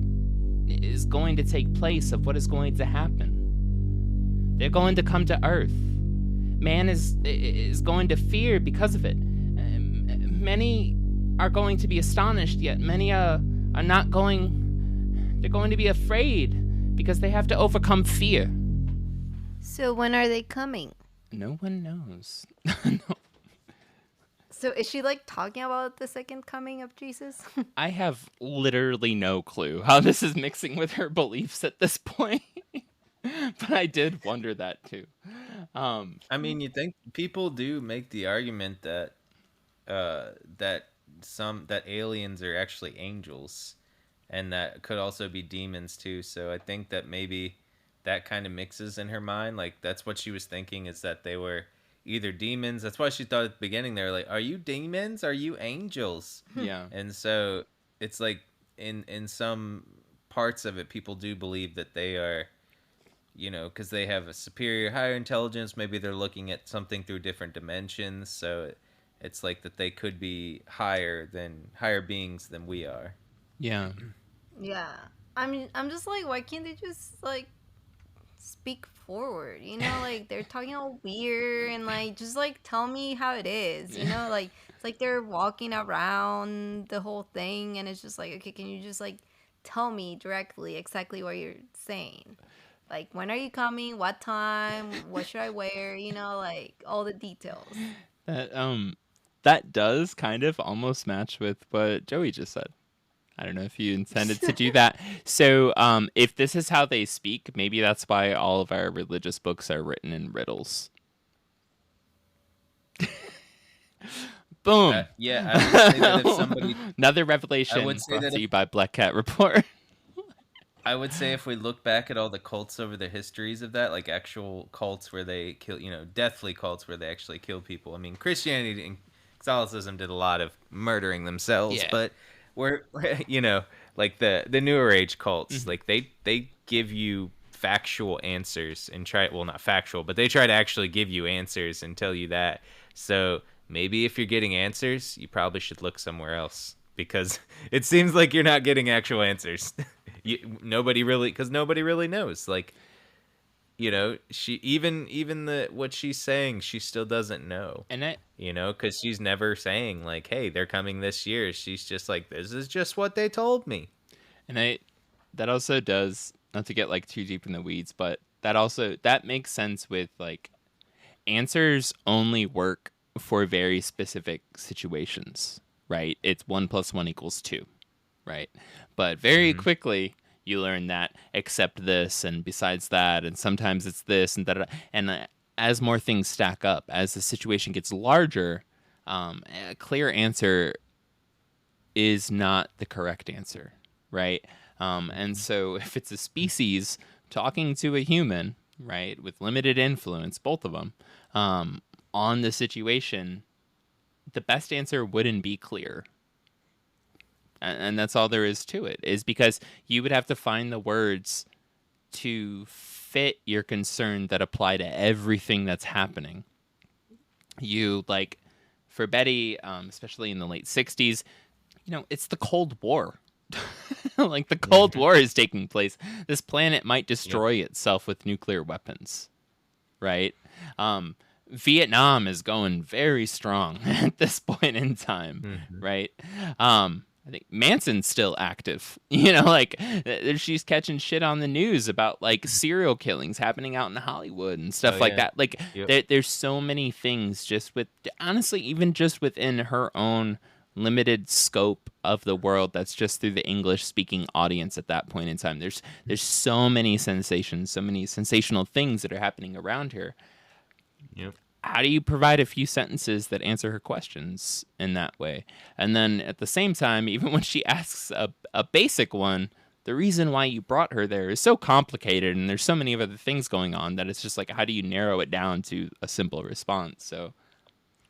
is going to take place, of what is going to happen. They're going to come to earth. Man is going to fear because of it. Many are going to be astonished, yet many are not going. They're going to be afraid because they have to overcome fear. So when are they coming? No one knows. So is she like talking about the second coming of Jesus? I have literally no clue how this is mixing with her beliefs at this point. But I did wonder that too. I mean, you think people do make the argument that that aliens are actually angels, and that could also be demons too. So I think that maybe that kind of mixes in her mind. Like that's what she was thinking, is that they were either demons. That's why she thought at the beginning they were like, "Are you demons? Are you angels?" Yeah. And so it's like in some parts of it, people do believe that they are, because they have a superior, higher intelligence. Maybe they're looking at something through different dimensions. So it's like that they could be higher beings than we are. Yeah. Yeah. I mean, I'm just like, why can't they just like speak forward? Like they're talking all weird and like just like tell me how it is. Like it's like they're walking around the whole thing and it's just like, okay, can you just like tell me directly exactly what you're saying? Like when are you coming? What time? What should I wear? Like all the details. That does kind of almost match with what Joey just said. I don't know if you intended to do that. So, if this is how they speak, maybe that's why all of our religious books are written in riddles. Boom. Yeah, I would say that if somebody, Another revelation brought to you by Black Cat Report. I would say if we look back at all the cults over the histories of that, like actual cults where they kill, deathly cults where they actually kill people. I mean, Christianity and Catholicism did a lot of murdering themselves, Yeah. but we're, like the newer age cults, like they give you factual answers and not factual, but they try to actually give you answers and tell you that. So maybe if you're getting answers, you probably should look somewhere else, because it seems like you're not getting actual answers. Nobody really knows. Like, she even what she's saying, she still doesn't know. And because she's never saying like, "Hey, they're coming this year." She's just like, "This is just what they told me." And that also does, not to get like too deep in the weeds, but that makes sense with like answers only work for very specific situations, right? It's 1 + 1 = 2, right? But very quickly you learn that except this and besides that, and sometimes it's this and that, and as more things stack up, as the situation gets larger, a clear answer is not the correct answer, right? And so if it's a species talking to a human, right, with limited influence, both of them, on the situation, the best answer wouldn't be clear. And that's all there is to it, is because you would have to find the words to fit your concern that apply to everything that's happening. Like, for Betty, especially in the late 60s, it's the Cold War. Like, the Cold War is taking place. This planet might destroy itself with nuclear weapons, right? Vietnam is going very strong at this point in time, right? I think Manson's still active. Like she's catching shit on the news about like serial killings happening out in Hollywood and stuff like that. Like there's so many things honestly, even just within her own limited scope of the world, that's just through the English speaking audience at that point in time. There's so many sensations, so many sensational things that are happening around her. Yep. How do you provide a few sentences that answer her questions in that way? And then at the same time, even when she asks a basic one, the reason why you brought her there is so complicated and there's so many other things going on that it's just like, how do you narrow it down to a simple response? So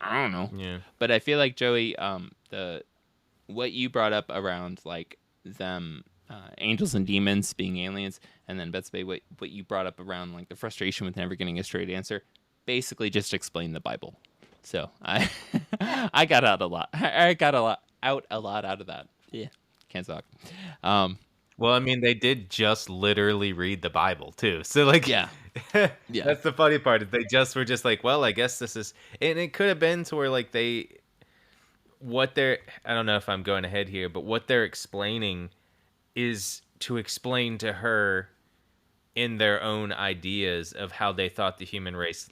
I don't know. Yeah. But I feel like, Joey, what you brought up around like them angels and demons being aliens, and then Betsy, what you brought up around like the frustration with never getting a straight answer, basically just explain the Bible. So I got out a lot. I got out a lot out of that. Yeah, can't talk. Well, I mean, they did just literally read the Bible too. So like, yeah. That's the funny part. Is they just were just like, well, I guess this is, and it could have been to where like I don't know if I'm going ahead here, but what they're explaining is to explain to her in their own ideas of how they thought the human race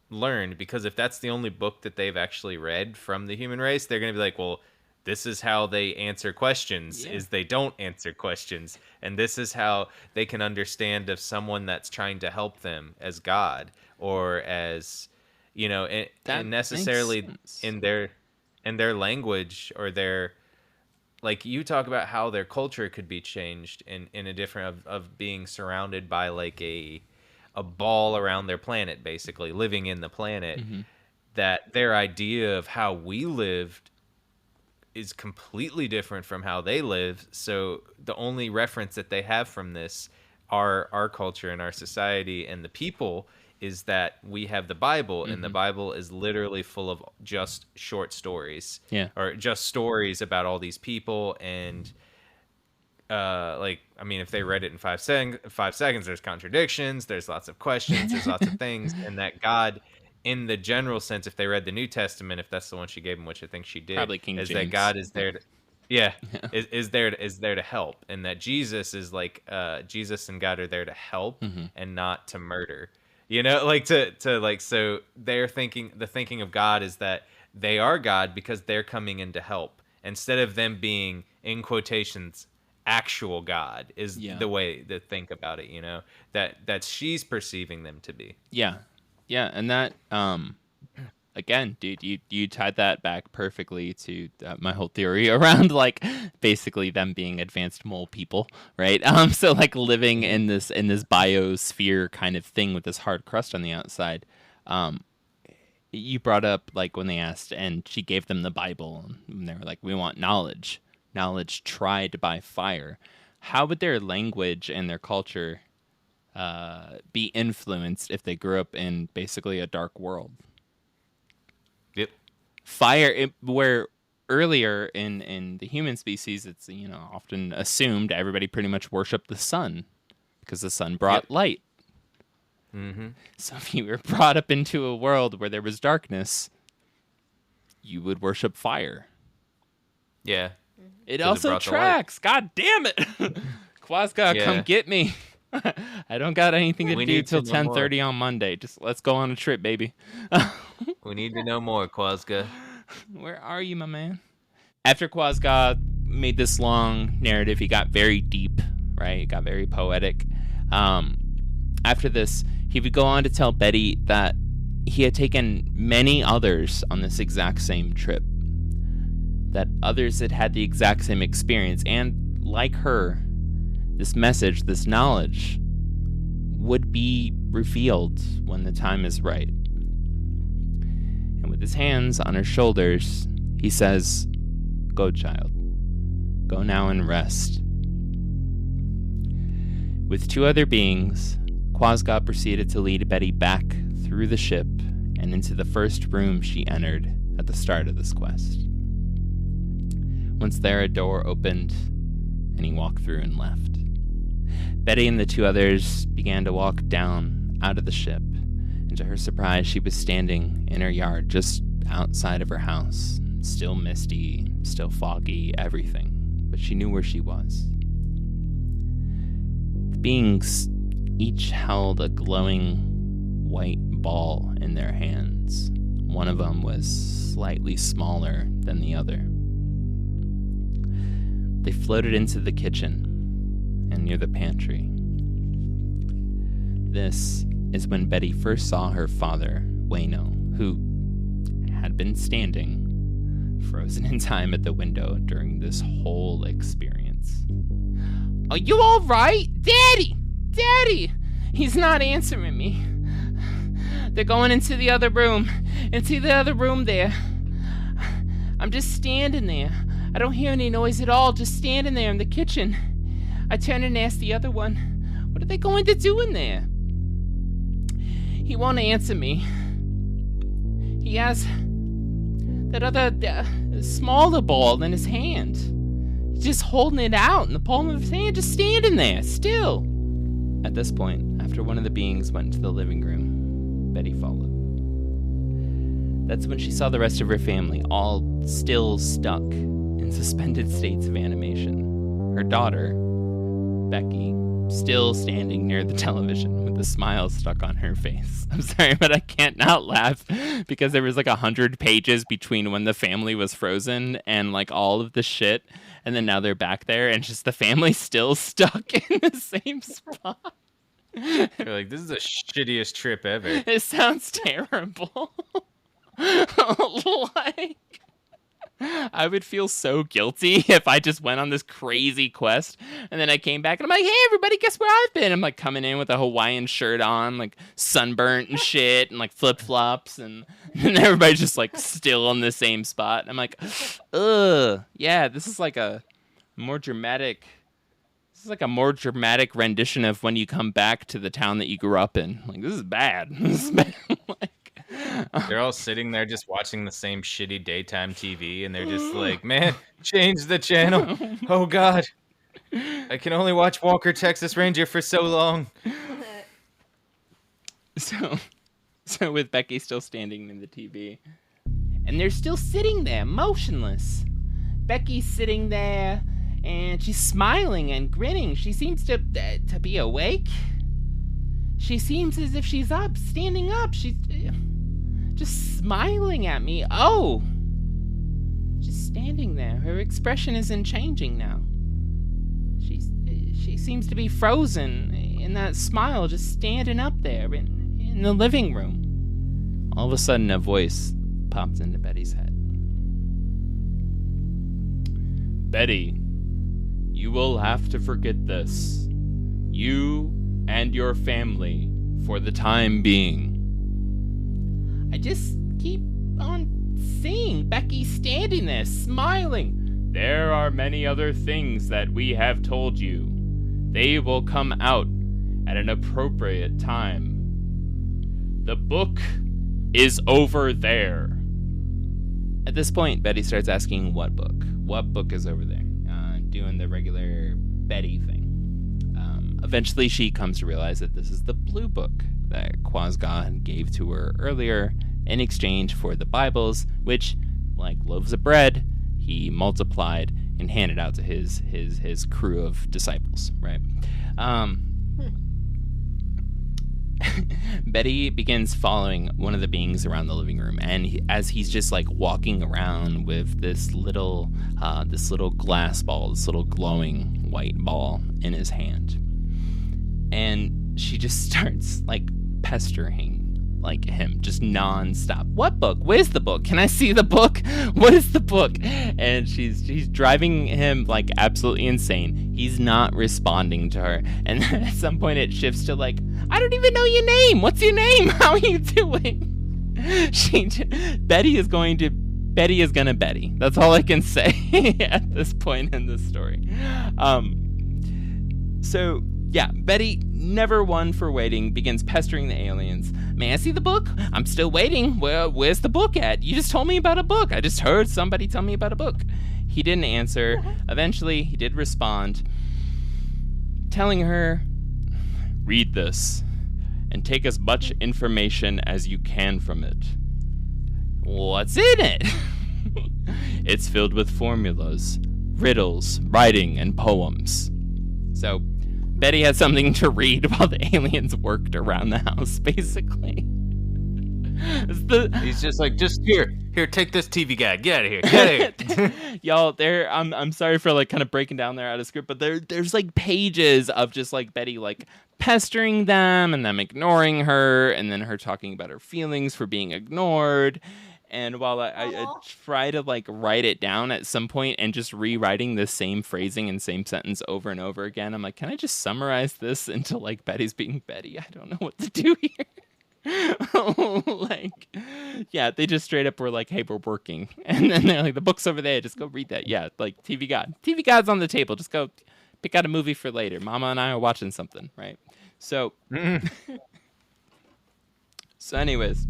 learned, because if that's the only book that they've actually read from the human race, they're going to be like, well, this is how they answer questions, is they don't answer questions, and this is how they can understand of someone that's trying to help them as God, or as, you know, and necessarily in their language, or their, like, you talk about how their culture could be changed in a different of being surrounded by like a ball around their planet, basically living in the planet, that their idea of how we lived is completely different from how they live. So the only reference that they have from this, our culture and our society and the people, is that we have the Bible, and the Bible is literally full of just short stories, or just stories about all these people. And like, I mean, if they read it in 5 seconds, there's contradictions, there's lots of questions, there's lots of things, and that God, in the general sense, if they read the New Testament, if that's the one she gave them, which I think she did, Probably King is James. that God is there to, is there to help, and that Jesus is like, Jesus and God are there to help and not to murder. You know, like to like, so they're thinking, the thinking of God is that they are God because they're coming in to help, instead of them being, in quotations, actual God, is the way to think about it, you know, that she's perceiving them to be. Yeah, and that, again, dude, you tied that back perfectly to my whole theory around, like, basically them being advanced mole people, right? So like living in this biosphere kind of thing with this hard crust on the outside. You brought up, like, when they asked, and she gave them the Bible, and they were like, we want knowledge tried by fire. How would their language and their culture be influenced if they grew up in basically a dark world? Yep. Fire, where earlier in the human species, it's, you know, often assumed everybody pretty much worshiped the sun because the sun brought light. So if you were brought up into a world where there was darkness, you would worship fire. Yeah. It also tracks. God damn it. Quazgaa, come get me. I don't got anything to do till 10:30 on Monday. Just let's go on a trip, baby. We need to know more, Quazgaa. Where are you, my man? After Quazgaa made this long narrative, he got very deep, right? He got very poetic. After this, he would go on to tell Betty that he had taken many others on this exact same trip, that others had had the exact same experience, and like her, this message, this knowledge would be revealed when the time is right. And with his hands on her shoulders, he says, "Go, child. Go now and rest." With 2 other beings, Quazgaa proceeded to lead Betty back through the ship and into the first room she entered at the start of this quest. Once there, a door opened, and he walked through and left. Betty and the 2 others began to walk down out of the ship, and to her surprise, she was standing in her yard just outside of her house. Still misty, still foggy, everything, but she knew where she was. The beings each held a glowing white ball in their hands. One of them was slightly smaller than the other. They floated into the kitchen and near the pantry. This is when Betty first saw her father, Wayno, who had been standing, frozen in time at the window during this whole experience. "Are you all right? Daddy! Daddy! He's not answering me. They're going into the other room. Into the other room there. I'm just standing there. I don't hear any noise at all, just standing there in the kitchen." I turn and ask the other one, "What are they going to do in there?" He won't answer me. He has that other smaller ball in his hand. He's just holding it out in the palm of his hand, just standing there, still. At this point, after one of the beings went into the living room, Betty followed. That's when she saw the rest of her family, all still stuck in suspended states of animation. Her daughter, Becky, still standing near the television with a smile stuck on her face. I'm sorry, but I can't not laugh because there was like 100 pages between when the family was frozen and like all of the shit, and then now they're back there and just the family's still stuck in the same spot. You're like, this is the shittiest trip ever. It sounds terrible. Like, I would feel so guilty if I just went on this crazy quest and then I came back and I'm like, hey, everybody, guess where I've been? I'm like coming in with a Hawaiian shirt on, like sunburnt and shit and like flip-flops and everybody's just like still in the same spot. I'm like, ugh, yeah, this is like a more dramatic rendition of when you come back to the town that you grew up in. Like, this is bad. This is bad. Like, they're all sitting there just watching the same shitty daytime TV, and they're just like, man, change the channel. Oh, God. I can only watch Walker, Texas Ranger for so long. So with Becky still standing in the TV, and they're still sitting there, motionless. Becky's sitting there, and she's smiling and grinning. She seems to be awake. She seems as if she's up, standing up. She's just smiling at me. Oh! Just standing there. Her expression isn't changing now. She seems to be frozen in that smile, just standing up there in the living room. All of a sudden, a voice popped into Betty's head. Betty, you will have to forget this. You and your family for the time being. I just keep on seeing Becky standing there, smiling. There are many other things that we have told you. They will come out at an appropriate time. The book is over there. At this point, Betty starts asking what book. What book is over there? Doing the regular Betty thing. Eventually, she comes to realize that this is the blue book that Quazgaa gave to her earlier in exchange for the Bibles, which, like loaves of bread, he multiplied and handed out to his crew of disciples, right? Betty begins following one of the beings around the living room, and as he's just like walking around with this little glass ball, this little glowing white ball in his hand, and she just starts like pestering like him just nonstop. What book? Where's the book? Can I see the book? What is the book? And she's driving him like absolutely insane. He's not responding to her, and at some point it shifts to like, I don't even know your name. What's your name? How are you doing? Betty is gonna Betty. That's all I can say at this point in this story. So yeah, Betty, never one for waiting, begins pestering the aliens. May I see the book? I'm still waiting. Well, where's the book at? You just told me about a book. I just heard somebody tell me about a book. He didn't answer. Eventually, he did respond, telling her, Read this, and take as much information as you can from it. What's in it? It's filled with formulas, riddles, writing, and poems. So, Betty had something to read while the aliens worked around the house, basically. He's just like, just here, take this TV guide, get out of here, get out of here. Y'all, I'm sorry for like kind of breaking down there out of script, but there's like pages of just like Betty like pestering them and them ignoring her, and then her talking about her feelings for being ignored. And while I try to like write it down at some point and just rewriting the same phrasing and same sentence over and over again, I'm like, can I just summarize this into like Betty's being Betty? I don't know what to do here. Like, yeah, they just straight up were like, hey, we're working. And then they're like, the book's over there. Just go read that. Yeah, like TV God. TV God's on the table. Just go pick out a movie for later. Mama and I are watching something, right? So, so anyways,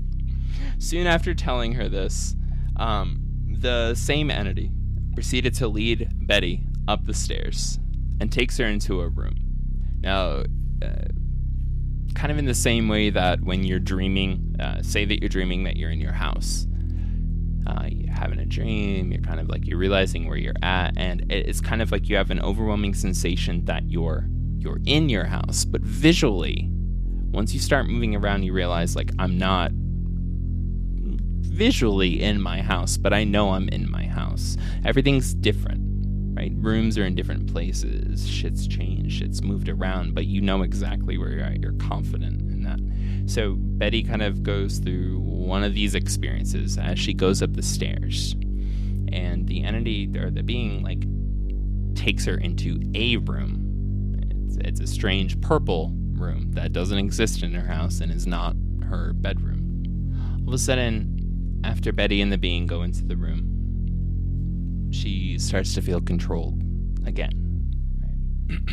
soon after telling her this, the same entity proceeded to lead Betty up the stairs and takes her into a room. Now, kind of in the same way that when you're dreaming, say that you're dreaming that you're in your house. You're having a dream, you're kind of like, you're realizing where you're at, and it's kind of like you have an overwhelming sensation that you're you're in your house, but visually, once you start moving around, you realize, like, I'm not visually in my house, but I know I'm in my house. Everything's different, right? Rooms are in different places. Shit's changed. Shit's moved around, but you know exactly where you're at. You're confident in that. So Betty kind of goes through one of these experiences as she goes up the stairs. And the entity, or the being, like, takes her into a room. It's a strange purple room that doesn't exist in her house and is not her bedroom. All of a sudden, after Betty and the being go into the room, she starts to feel controlled again. Right?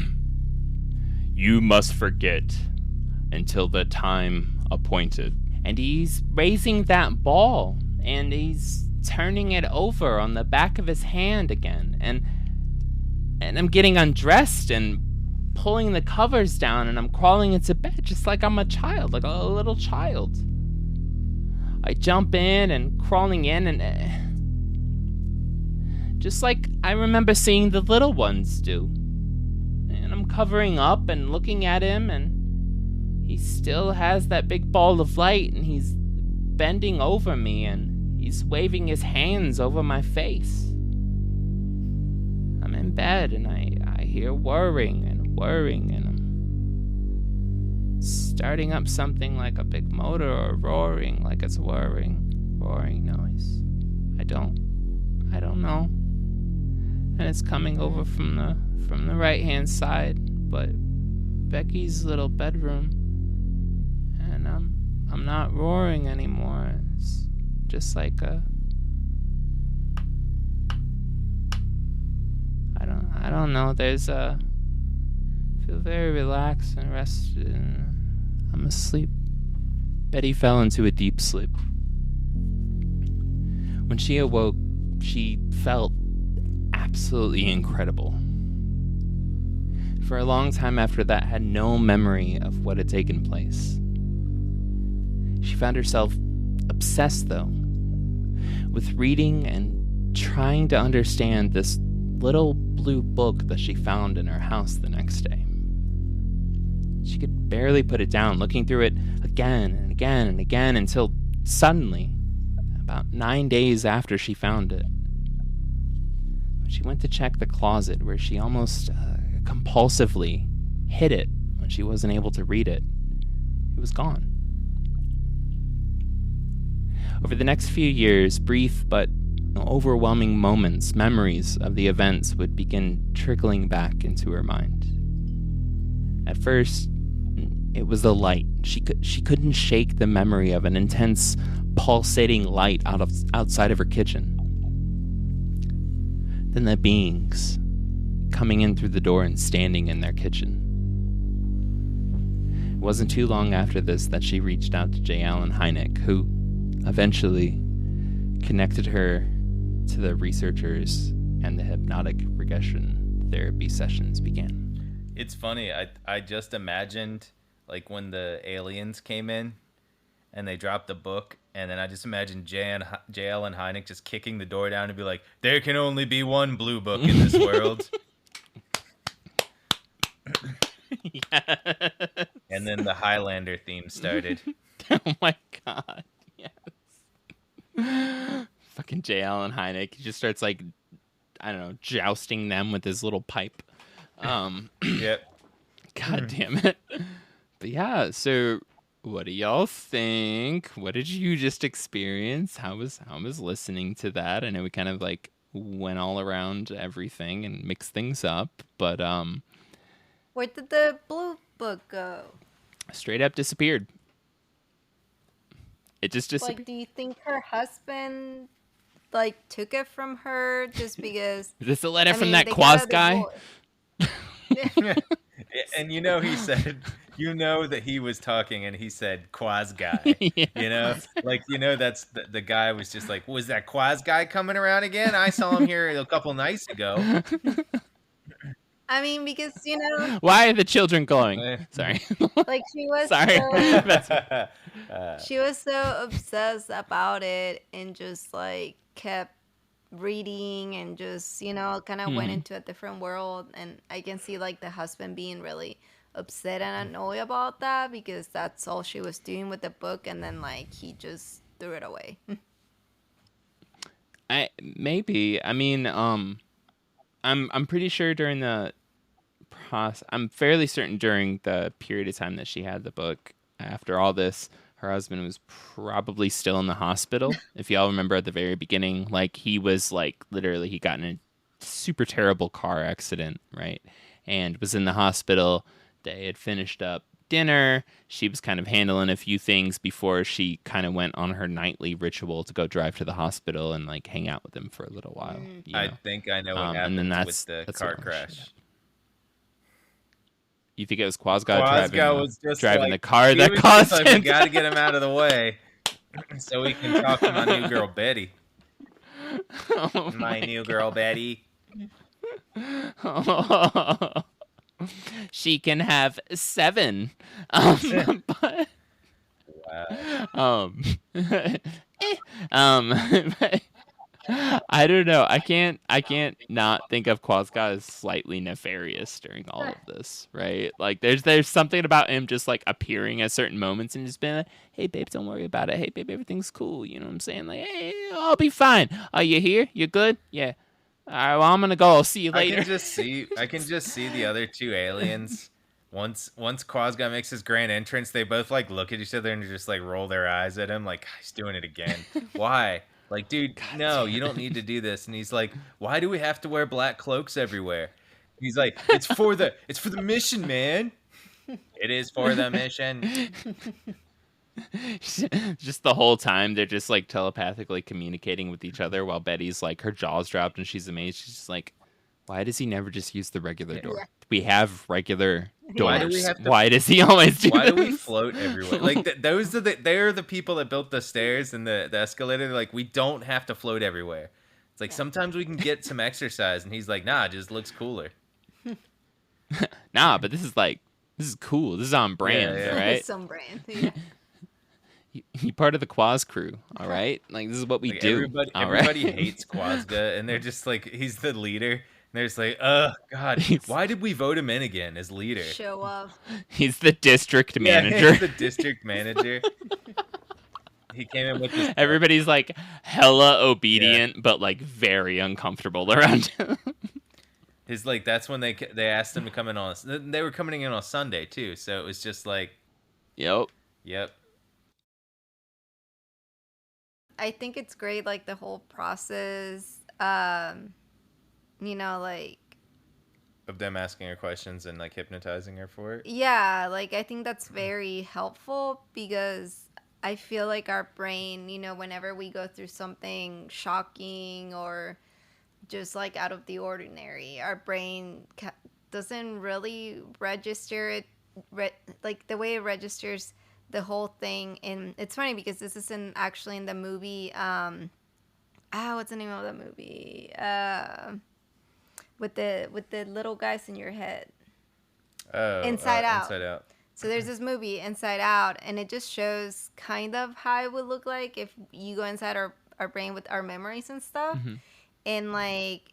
You must forget until the time appointed. And he's raising that ball, and he's turning it over on the back of his hand again. And I'm getting undressed and pulling the covers down, and I'm crawling into bed just like I'm a child, like a little child. I jump in and crawling in, and just like I remember seeing the little ones do. And I'm covering up and looking at him, and he still has that big ball of light, and he's bending over me, and he's waving his hands over my face. I'm in bed, and I hear whirring, and I'm starting up something like a big motor, or roaring like it's roaring noise. I don't know. And it's coming over from the right hand side, but Becky's little bedroom. And I'm not roaring anymore. It's just like I don't know. There's I feel very relaxed and rested, and I'm asleep. Betty fell into a deep sleep. When she awoke, she felt absolutely incredible. For a long time after that, had no memory of what had taken place. She found herself obsessed, though, with reading and trying to understand this little blue book that she found in her house the next day. She could barely put it down, looking through it again and again and again, until suddenly, about 9 days after she found it, when she went to check the closet where she almost compulsively hid it when she wasn't able to read it, it was gone. Over the next few years, brief but overwhelming moments, memories of the events would begin trickling back into her mind. At first, it was the light. She couldn't shake the memory of an intense, pulsating light outside of her kitchen. Then the beings coming in through the door and standing in their kitchen. It wasn't too long after this that she reached out to J. Allen Hynek, who eventually connected her to the researchers, and the hypnotic regression therapy sessions began. It's funny. I just imagined, like, when the aliens came in and they dropped the book, and then I just imagined J. Allen Hynek just kicking the door down and be like, there can only be one blue book in this world. Yes. And then the Highlander theme started. Oh my god, yes. Fucking J. Allen Hynek. He just starts, like, I don't know, jousting them with his little pipe. Yep. God damn it. But yeah, so what do y'all think? What did you just experience? How was listening to that? I know we kind of, like, went all around everything and mixed things up, but Where did the blue book go? straight up disappeared. It just disappeared. Like, do you think her husband, like, took it from her just because? Is this a letter from mean, that they got a Quazgaa? divorce. And you know, he said, you know that he was talking and he said Quazgaa. Yeah. You know, like, you know, that's the guy was just like, was that Quazgaa coming around again? I saw him here a couple nights ago. I mean, because, you know, Why are the children glowing? Sorry. like, she was Sorry. she was so obsessed about it and just, like, kept reading and just, kind of went into a different world. And I can see like the husband being really upset and annoyed about that because that's all she was doing with the book. And then like he just threw it away. I mean, I'm pretty sure during the I'm fairly certain during the period of time that she had the book. After all this, her husband was probably still in the hospital. If y'all remember at the very beginning, like he was like literally he got in a super terrible car accident, right? And was in the hospital. They had finished up dinner. She was kind of handling a few things before she kind of went on her nightly ritual to go drive to the hospital and like hang out with him for a little while. I think I know what and then happened with the that's car what crash. You think it was Quazgaa was just driving like, the car that was caused just like, him? we got to get him out of the way so we can talk to my new girl Betty. Oh my new girl Betty. She can have 7. But, Wow. I don't know. I can't not think of Quazgaa as slightly nefarious during all of this, right? Like there's something about him just like appearing at certain moments and just being like, "Hey babe, don't worry about it. Hey babe, everything's cool." You know what I'm saying? Like, "Hey, I'll be fine. Are you here? You good? Yeah. All right, well, I'm gonna go. I'll see you later." I can just see the other 2 aliens. Once Quazgaa makes his grand entrance, they both like look at each other and just like roll their eyes at him, like he's doing it again. Why? Like, dude, no, you don't need to do this. And he's like, why do we have to wear black cloaks everywhere? He's like, it's for the mission, man. It is for the mission. Just the whole time they're just like telepathically communicating with each other while Betty's like her jaw's dropped and she's amazed. She's just like, why does he never just use the regular door? Yeah. We have regular doors. Why Why does he always do Why this? do we float everywhere? Like they're the people that built the stairs and the escalator. They're like, we don't have to float everywhere. It's like sometimes we can get some exercise, and he's like, nah, it just looks cooler. Nah, but this is cool. This is on brand, Yeah. right? Some brand. Yeah. You part of the Quaz crew, all right? Like this is what we Like, do. Everybody hates Quazgaa, and they're just like, he's the leader. And they're just like, oh God, why did we vote him in again as leader? Show up. He's the district Yeah, manager. he's the district manager. He came in with his Everybody's like hella obedient, but like very uncomfortable around him. His like that's when they asked him to come in on. They were coming in on Sunday too, so it was just like, Yep. I think it's great, like the whole process. Like of them asking her questions and like hypnotizing her for it. yeah, like I think that's very helpful because I feel like our brain, whenever we go through something shocking or just like out of the ordinary, our brain doesn't really register it like the way it registers the whole thing. And it's funny because this isn't actually in the movie. What's the name of the movie? With the little guys in your head. Oh, Inside Out. Inside Out. So there's this movie, Inside Out, and it just shows kind of how it would look like if you go inside our brain with our memories and stuff. Mm-hmm. And, like,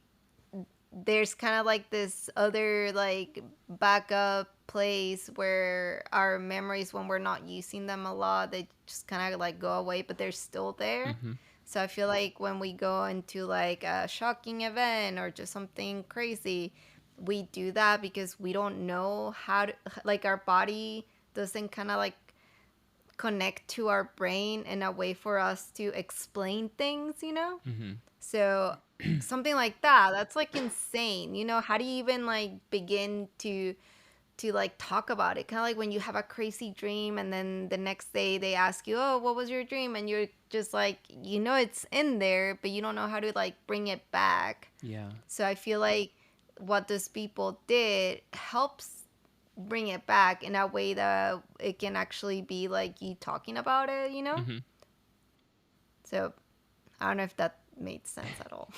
there's kind of, like, this other, like, backup place where our memories, when we're not using them a lot, they just kind of, like, go away, but they're still there. Mm-hmm. So I feel like when we go into, like, a shocking event or just something crazy, we do that because we don't know how to, like, our body doesn't kind of like connect to our brain in a way for us to explain things, Mm-hmm. So something like that's like insane. How do you even like begin to like talk about it? Kind of like when you have a crazy dream and then the next day they ask you, oh, what was your dream? And you're just like, it's in there, but you don't know how to like bring it back. Yeah. So I feel like what those people did helps bring it back in a way that it can actually be like you talking about it, Mm-hmm. So I don't know if that made sense at all.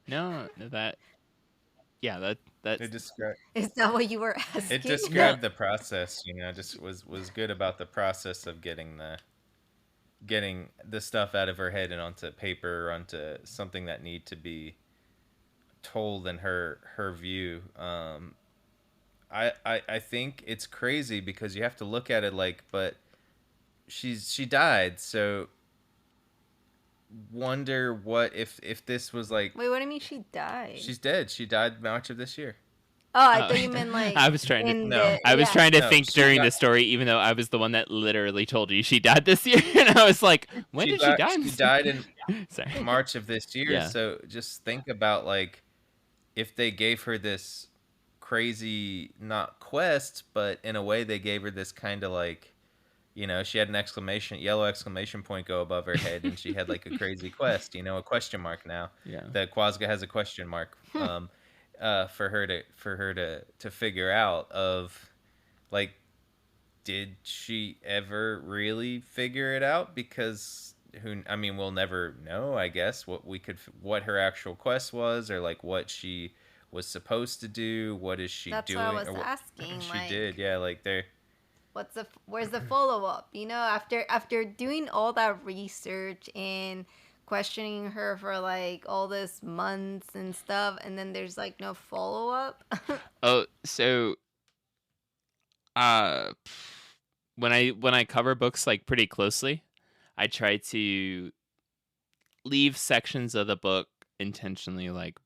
No, that It described. Is that what you were asking? It described the process. Just was good about the process of getting getting the stuff out of her head and onto paper or onto something that need to be told in her view. I think it's crazy because you have to look at it like, but she died, so wonder what if this was like, Wait, what do you mean she died? she's dead. She died March of this year. Oh, I thought you meant like I was trying to in No. the I was yeah. trying to No, think she during got- the story, even though I was the one that literally told you she died this year, and I was like, when did she die? She died in Sorry. March of this year. Yeah. So just think about like if they gave her this crazy, not quest, but in a way they gave her this kind of like, you know, she had an yellow exclamation point go above her head, and she had like a crazy quest, you know, a question mark now. Yeah. The Quazgaa has a question mark for her to figure out of like, did she ever really figure it out? Because we'll never know, I guess, what her actual quest was, or like what she was supposed to do. What is she That's doing? what I was or what asking. she Like, did, yeah, like they're. where's the follow up? You know, after doing all that research and questioning her for like all this months and stuff, and then there's like no follow up. Oh, so when I cover books like pretty closely, I try to leave sections of the book intentionally like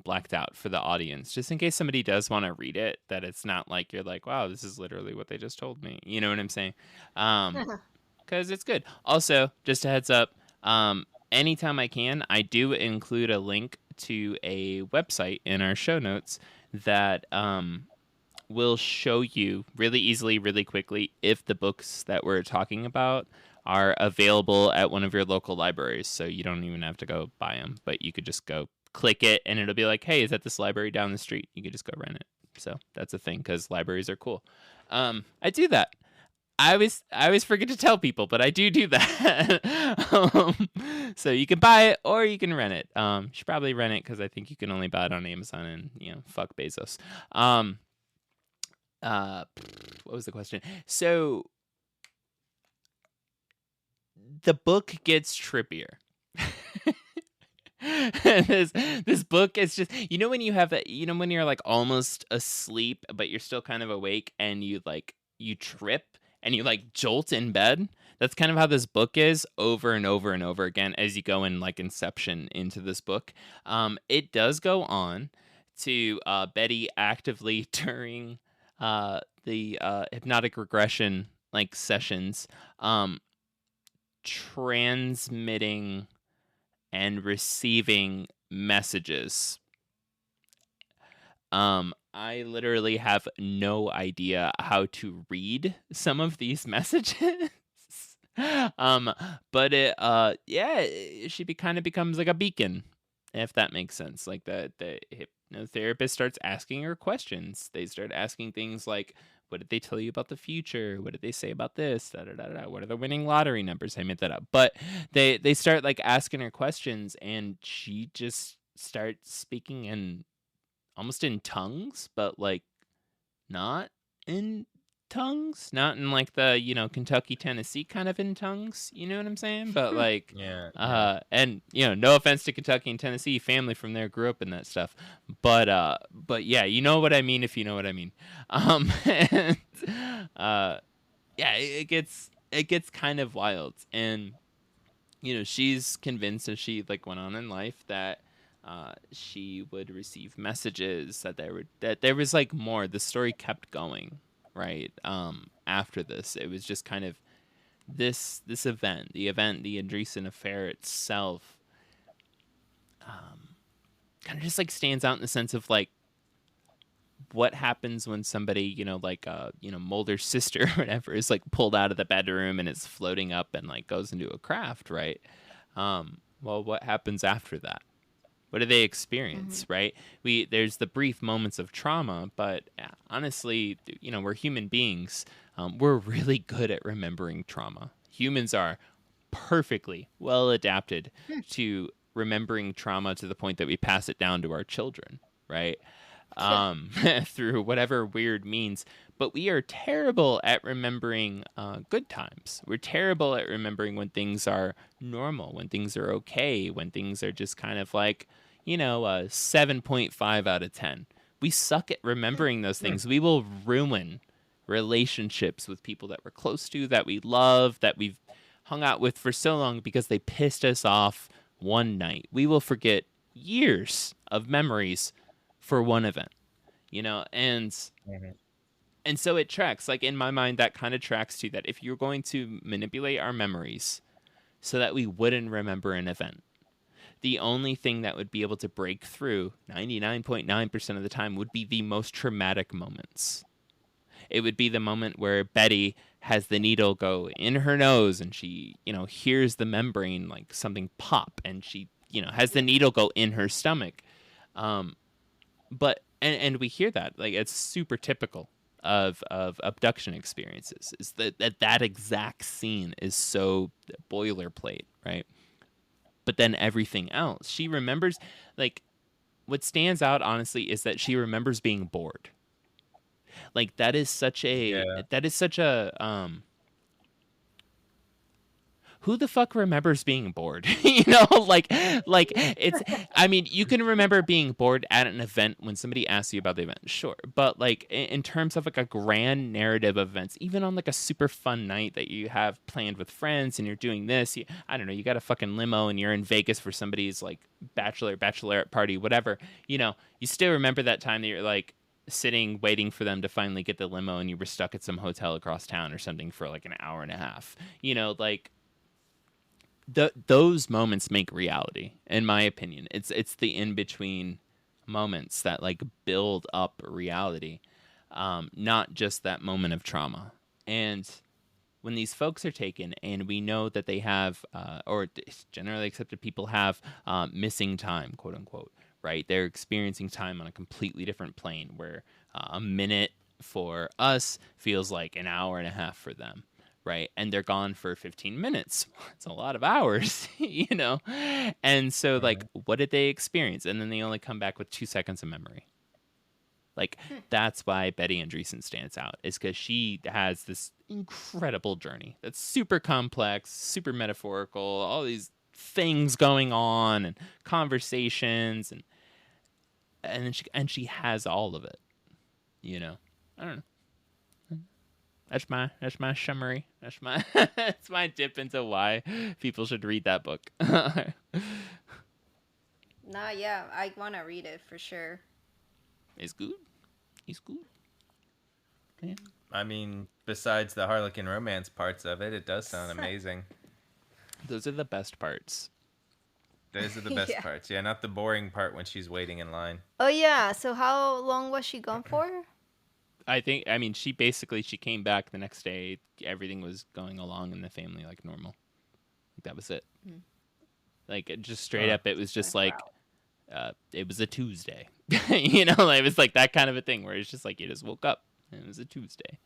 blacked out for the audience, just in case somebody does want to read it, that it's not like you're like, wow, this is literally what they just told me. You know what I'm saying? Because it's good. Also, just a heads up, anytime I can, I do include a link to a website in our show notes that will show you really easily, really quickly, if the books that we're talking about are available at one of your local libraries. So you don't even have to go buy them, but you could just go click it and it'll be like, hey, is that this library down the street? You could just go rent it. So that's a thing, because libraries are cool. I do that. I always forget to tell people, but I do that. So you can buy it or you can rent it. You should probably rent it, because I think you can only buy it on Amazon, and fuck Bezos. What was the question? So the book gets trippier. this book is just, when you have that, when you're like almost asleep but you're still kind of awake, and you trip and you like jolt in bed. That's kind of how this book is, over and over and over again, as you go in like Inception into this book. It does go on to Betty actively during the hypnotic regression like sessions, transmitting and receiving messages. I literally have no idea how to read some of these messages. But she kind of becomes like a beacon, if that makes sense. Like the hypnotherapist starts asking her questions. They start asking things like, what did they tell you about the future? What did they say about this? Da, da, da, da. What are the winning lottery numbers? I made that up. But they start like asking her questions, and she just starts speaking in almost in tongues, but like not in tongues, not in like the Kentucky, Tennessee kind of in tongues. You know what I'm saying? But like and no offense to Kentucky and Tennessee, family from there grew up in that stuff, but yeah, you know what I mean if you know what I mean. And it gets kind of wild, and she's convinced, as she like went on in life, that she would receive messages, that there was like more. The story kept going, right? After this, it was just kind of this event, the Andreasson affair itself, kind of just like stands out in the sense of like what happens when somebody, Mulder's sister or whatever, is like pulled out of the bedroom and is floating up and like goes into a craft, right? Well, what happens after that? What do they experience, right? There's the brief moments of trauma, but honestly, we're human beings. We're really good at remembering trauma. Humans are perfectly well adapted to remembering trauma to the point that we pass it down to our children, right? through whatever weird means. But we are terrible at remembering good times. We're terrible at remembering when things are normal, when things are okay, when things are just kind of like, you know, 7.5 out of 10. We suck at remembering those things. We will ruin relationships with people that we're close to, that we love, that we've hung out with for so long because they pissed us off one night. We will forget years of memories for one event, you know, and so it tracks. Like, in my mind, that kind of tracks to that if you're going to manipulate our memories so that we wouldn't remember an event, the only thing that would be able to break through 99.9% of the time would be the most traumatic moments. It would be the moment where Betty has the needle go in her nose and she, you know, hears the membrane, like something pop, and she, you know, has the needle go in her stomach. But we hear that, like, it's super typical of abduction experiences, is that exact scene is so boilerplate, right? But then everything else, she remembers, like, what stands out, honestly, is that she remembers being bored. Like, that is such a who the fuck remembers being bored? You know, like it's, I mean, you can remember being bored at an event when somebody asks you about the event, sure. But like in terms of like a grand narrative of events, even on like a super fun night that you have planned with friends and you're doing this, I don't know, you got a fucking limo and you're in Vegas for somebody's like bachelorette party, whatever, you know, you still remember that time that you're like sitting waiting for them to finally get the limo and you were stuck at some hotel across town or something for like an hour and a half, you know, like those moments make reality, in my opinion. It's the in-between moments that like build up reality, not just that moment of trauma. And when these folks are taken and we know that they have, or generally accepted people have missing time, quote unquote, right? They're experiencing time on a completely different plane where a minute for us feels like an hour and a half for them. Right. And they're gone for 15 minutes. It's a lot of hours, you know? And so, like, what did they experience? And then they only come back with 2 seconds of memory. Like, that's why Betty Andreasson stands out, is because she has this incredible journey that's super complex, super metaphorical, all these things going on and conversations. And she has all of it, you know? I don't know. That's my summary. That's my dip into why people should read that book. Yeah, I want to read it for sure. It's good. Yeah. I mean, besides the Harlequin romance parts of it, it does sound amazing. Those are the best parts. Those are the best parts. Yeah, not the boring part when she's waiting in line. Oh yeah. So how long was she gone for? I mean, she came back the next day. Everything was going along in the family like normal. That was it. Like, just straight up, it was just like, it was a Tuesday. You know, it was like that kind of a thing where it's just like you just woke up and it was a Tuesday.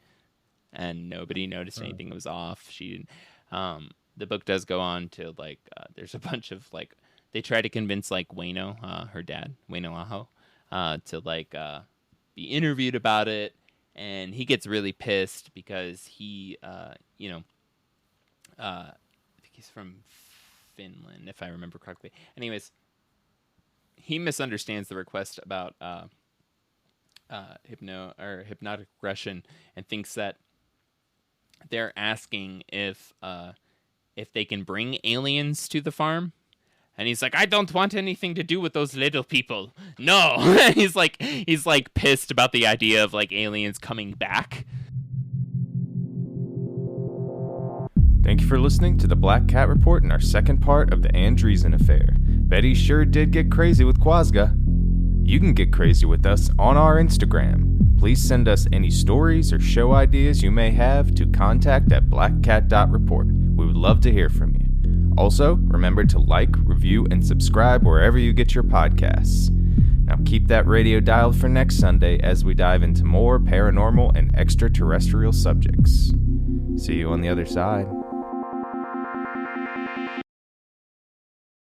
And nobody noticed anything was off. She didn't. The book does go on to, like, there's a bunch of, like, they try to convince, like, Waino, her dad, Waino Aho, to, like, be interviewed about it. And he gets really pissed because he, you know, I think he's from Finland, if I remember correctly. Anyways, he misunderstands the request about hypnotic aggression and thinks that they're asking if they can bring aliens to the farm. And he's like, I don't want anything to do with those little people. No. he's like pissed about the idea of like aliens coming back. Thank you for listening to the Black Cat Report in our second part of the Andreasson affair. Betty sure did get crazy with Quazgaa. You can get crazy with us on our Instagram. Please send us any stories or show ideas you may have to contact@blackcat.report. We would love to hear from you. Also, remember to like, review, and subscribe wherever you get your podcasts. Now keep that radio dialed for next Sunday as we dive into more paranormal and extraterrestrial subjects. See you on the other side.